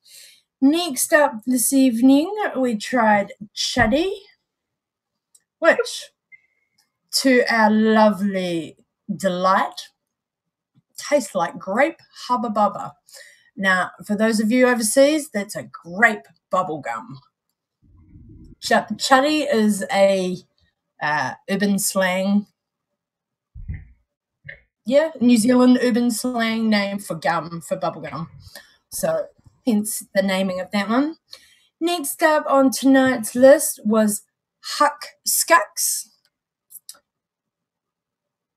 Next up this evening, we tried Chuddy, which, to our lovely delight, tastes like grape hubba bubba. Now, for those of you overseas, that's a grape bubble gum. Chuddy is a urban slang. Yeah, New Zealand urban slang name for gum, for bubble gum. So, hence the naming of that one. Next up on tonight's list was Huck Skucks.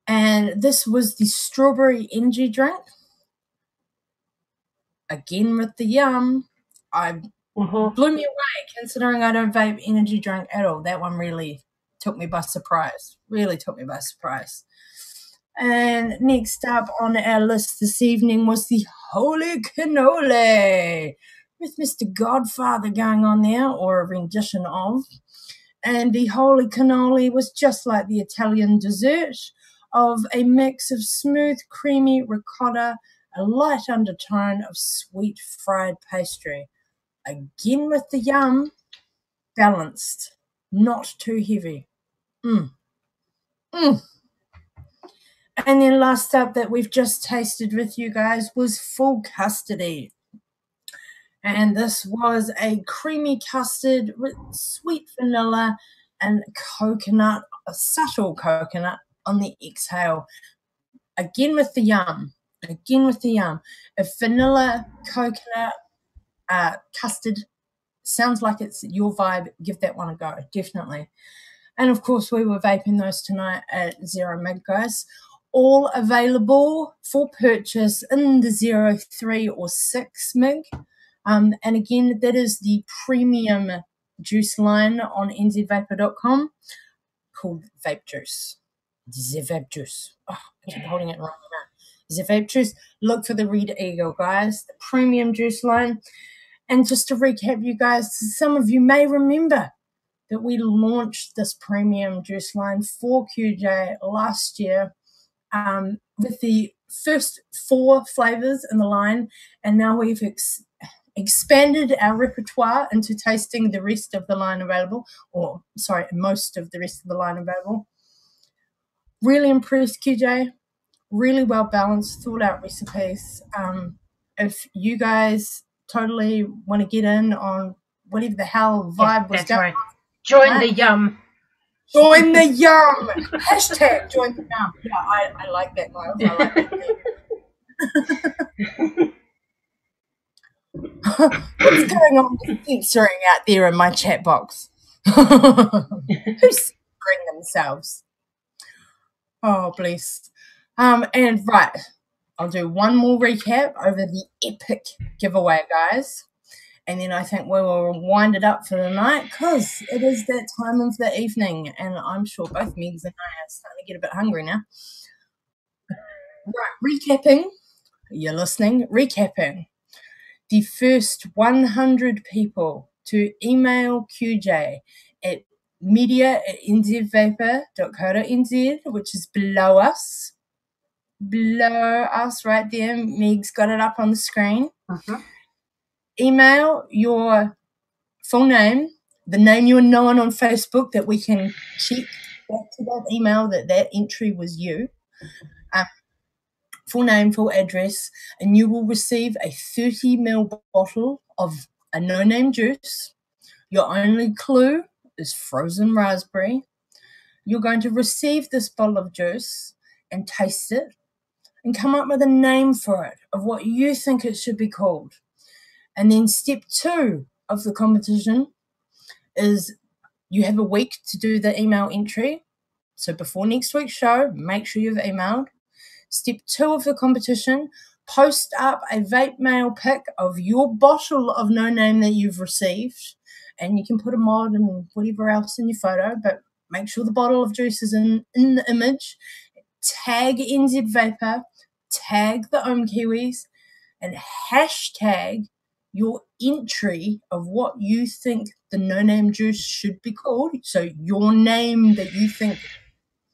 And this was the strawberry energy drink. Again with the yum. Blew me away considering I don't vape energy drink at all. That one really took me by surprise. Really took me by surprise. And next up on our list this evening was the Holy Cannoli with Mr. Godfather going on there, or a rendition of. And the Holy Cannoli was just like the Italian dessert of a mix of smooth, creamy ricotta, a light undertone of sweet fried pastry. Again with the yum, balanced, not too heavy. And then last up that we've just tasted with you guys was Full Custody. And this was a creamy custard with sweet vanilla and coconut, a subtle coconut on the exhale. Again with the yum. Again with the yum. A vanilla coconut custard sounds like it's your vibe, give that one a go, definitely. And of course, we were vaping those tonight at 0 meg, guys. All available for purchase in the 0, 3, or 6 meg. And again, that is the premium juice line on NZVapor.com called Vape Juice. The Vape Juice. Oh, I keep holding it wrong now. The Vape Juice. Look for the Red Eagle, guys. The premium juice line. And just to recap, you guys, some of you may remember that we launched this premium juice line for QJ last year with the first 4 flavors in the line, and now we've expanded our repertoire into tasting the rest of the line available, or sorry, most of the rest of the line available. Really impressed, QJ. Really well balanced, thought out recipes. If you guys totally want to get in on whatever the hell vibe was going on, join the yum. Join the yum. Hashtag join the yum. Yeah, I like that, Miles. I like that. What's going on with censoring out there in my chat box? Who's censoring themselves? Oh, bless. And right, I'll do one more recap over the epic giveaway, guys. And then I think we will wind it up for the night because it is that time of the evening. And I'm sure both Megs and I are starting to get a bit hungry now. Right, recapping. You're listening. Recapping. The first 100 people to email QJ at media@nzvapor.co.nz, which is below us. Below us right there. Meg's got it up on the screen. Email your full name, the name you are known on Facebook that we can check back to that email that entry was you. Full name, full address, and you will receive a 30ml bottle of a no-name juice. Your only clue is frozen raspberry. You're going to receive this bottle of juice and taste it and come up with a name for it of what you think it should be called. And then step 2 of the competition is you have a week to do the email entry. So before next week's show, make sure you've emailed. Step 2 of the competition, post up a vape mail pic of your bottle of no name that you've received. And you can put a mod and whatever else in your photo, but make sure the bottle of juice is in the image. Tag NZVapor, tag the Ohm Kiwis, and hashtag your entry of what you think the no-name juice should be called. So your name that you think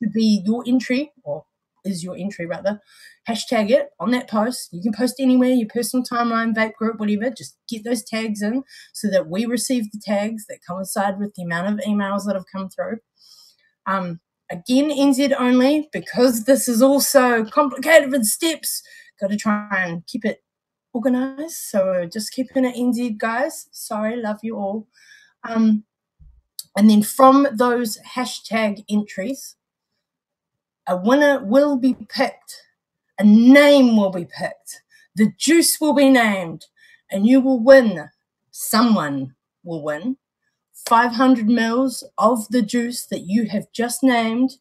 should be your entry, or is your entry rather, hashtag it on that post. You can post anywhere, your personal timeline, vape group, whatever. Just get those tags in so that we receive the tags that coincide with the amount of emails that have come through. Again, NZ only, because this is also complicated with steps. Got to try and keep it organized, so just keeping it NZ, guys. Sorry, love you all. And then from those hashtag entries, a winner will be picked, a name will be picked, the juice will be named, and you will win, someone will win 500 mils of the juice that you have just named,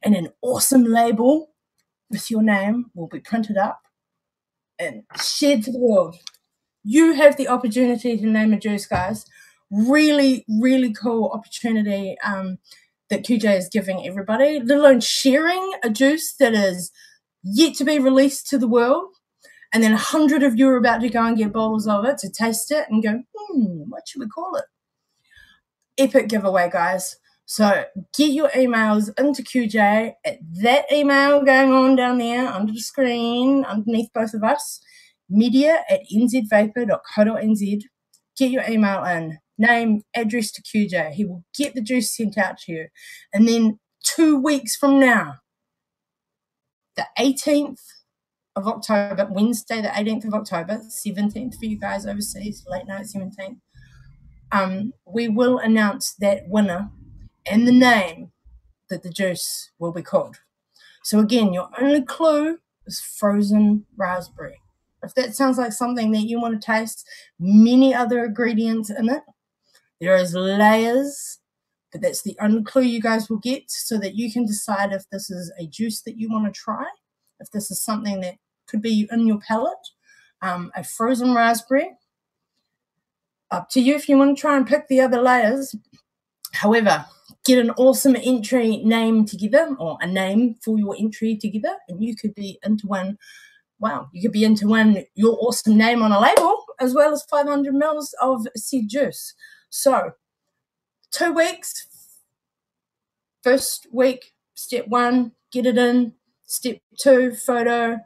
and an awesome label with your name will be printed up and shared to the world. You have the opportunity to name a juice, guys. Really, really cool opportunity that QJ is giving everybody, let alone sharing a juice that is yet to be released to the world. And then 100 of you are about to go and get bottles of it to taste it and go, what should we call it? Epic giveaway, guys. So get your emails into QJ at that email going on down there under the screen, underneath both of us, media@nzvapor.co.nz. Get your email in, name, address to QJ. He will get the juice sent out to you. And then 2 weeks from now, the 18th of October, Wednesday, the 18th of October, 17th for you guys overseas, late night 17th, we will announce that winner and the name that the juice will be called. So again, your only clue is frozen raspberry. If that sounds like something that you want to taste, many other ingredients in it, There is layers, but that's the only clue you guys will get, so that you can decide if this is a juice that you want to try, if this is something that could be in your palate. A frozen raspberry. Up to you if you want to try and pick the other layers. However, get an awesome entry name together, or a name for your entry together, and you could be into one. Wow, you could be into one, your awesome name on a label, as well as 500 mils of seed juice. So 2 weeks. First week, step 1, get it in. Step 2, photo.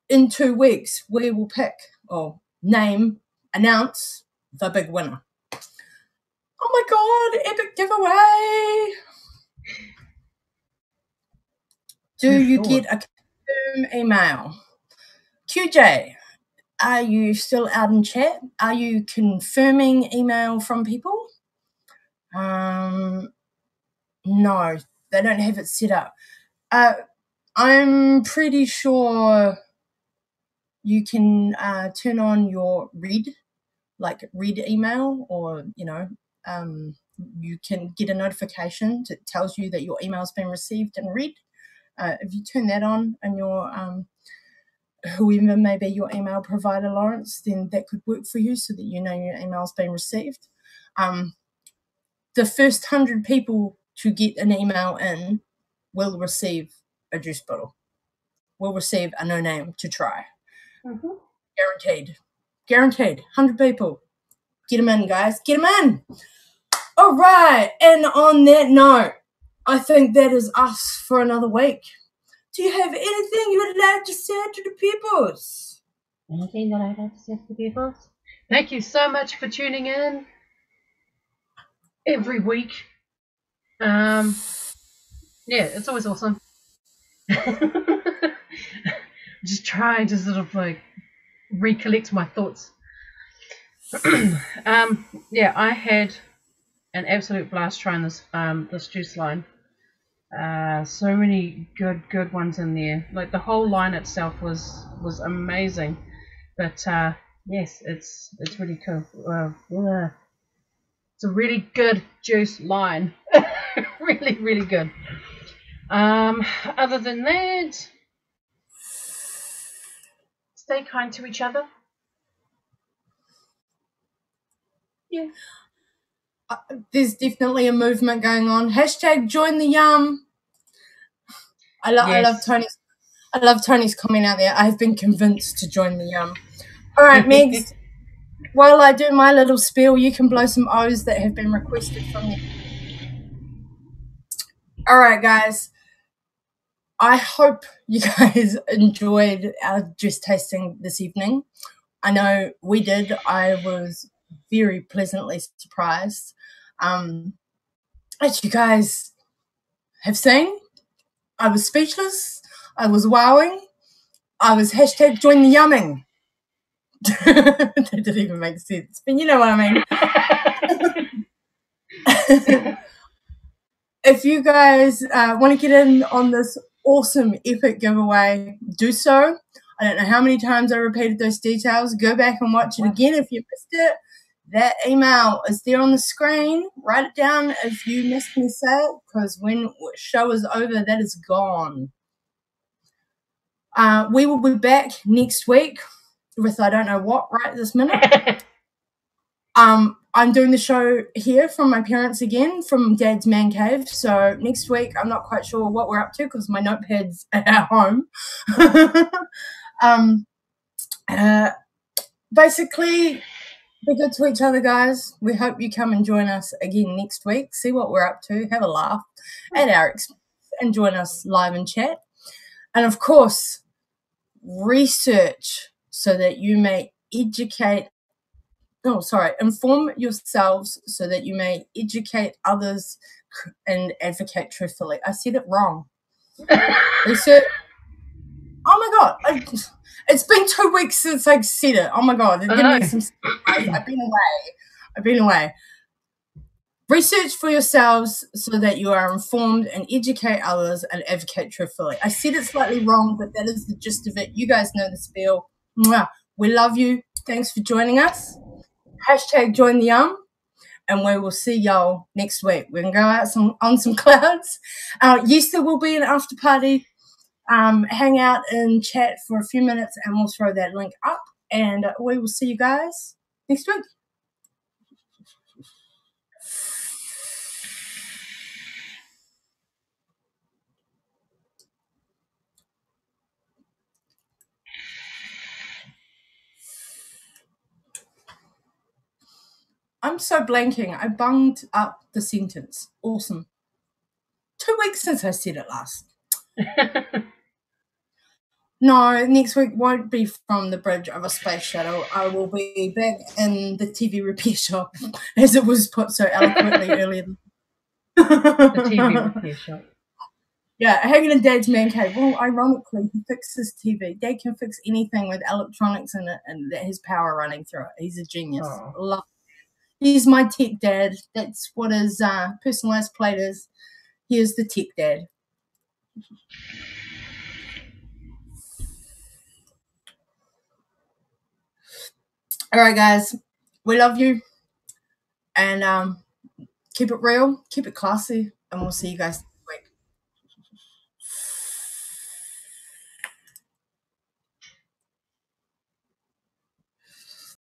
In 2 weeks, we will pick or name, announce the big winner. Oh my God, epic giveaway. Do you get a confirm email? QJ, are you still out in chat? Are you confirming email from people? No, they don't have it set up. I'm pretty sure you can turn on your read email, or you can get a notification that tells you that your email's been received and read. If you turn that on in your whoever may be your email provider, Lawrence, then that could work for you, so that you know your email's been received. The first 100 people to get an email in will receive a juice bottle, will receive a no name to try. Guaranteed. 100 people. Get them in, guys. Get them in. All right. And on that note, I think that is us for another week. Do you have anything you would like to say to the peoples? Anything that I'd like to say to the peoples? Thank you so much for tuning in every week. Yeah, it's always awesome. Just trying to sort of like recollect my thoughts. Yeah, I had an absolute blast trying this this juice line. So many good ones in there. Like the whole line itself was amazing. But yes, it's really cool. It's a really good juice line. really good. Other than that, stay kind to each other. Yeah. There's definitely a movement going on. Hashtag join the yum. I love Tony's comment out there. I've been convinced to join the yum. All right, Megs. While I do my little spiel, you can blow some O's that have been requested from you. All right, guys. I hope you guys enjoyed our juice tasting this evening. I know we did. I was very pleasantly surprised. As you guys have seen, I was speechless. I was wowing. I was hashtag join the yumming. That didn't even make sense, but you know what I mean. If you guys want to get in on this awesome epic giveaway, do so. I don't know how many times I repeated those details. Go back and watch it again if you missed it. That email is there on the screen. Write it down if you missed me say it, because when the show is over, that is gone. We will be back next week with I don't know what right this minute. I'm doing the show here from my parents again, from Dad's man cave. So next week, I'm not quite sure what we're up to because my notepad's at home. Basically, be good to each other, guys. We hope you come and join us again next week. See what we're up to. Have a laugh at our expense and join us live in chat. And of course, research so that you may inform yourselves so that you may educate others and advocate truthfully. I said it wrong. Research. Oh my God. It's been 2 weeks since I said it. Oh my God. Give me some. I've been away. Research for yourselves so that you are informed and educate others and advocate truthfully. I said it slightly wrong, but that is the gist of it. You guys know the spiel. Mwah. We love you. Thanks for joining us. Hashtag join the yum. and we will see y'all next week. We're going to go out on some clouds. Yes, there will be an after party. Hang out and chat for a few minutes, and we'll throw that link up, and we will see you guys next week. I'm so blanking. I bunged up the sentence. Awesome. 2 weeks since I said it last. No, next week won't be from the bridge of a space shuttle. I will be back in the TV repair shop, as it was put so eloquently earlier. The TV repair shop. Yeah, hanging in Dad's man cave. Well, ironically, he fixes TV. Dad can fix anything with electronics in it and that has power running through it. He's a genius. Oh. He's my tech dad. That's what his personalized plate is. He is the tech dad. All right, guys. We love you. And keep it real. Keep it classy. And we'll see you guys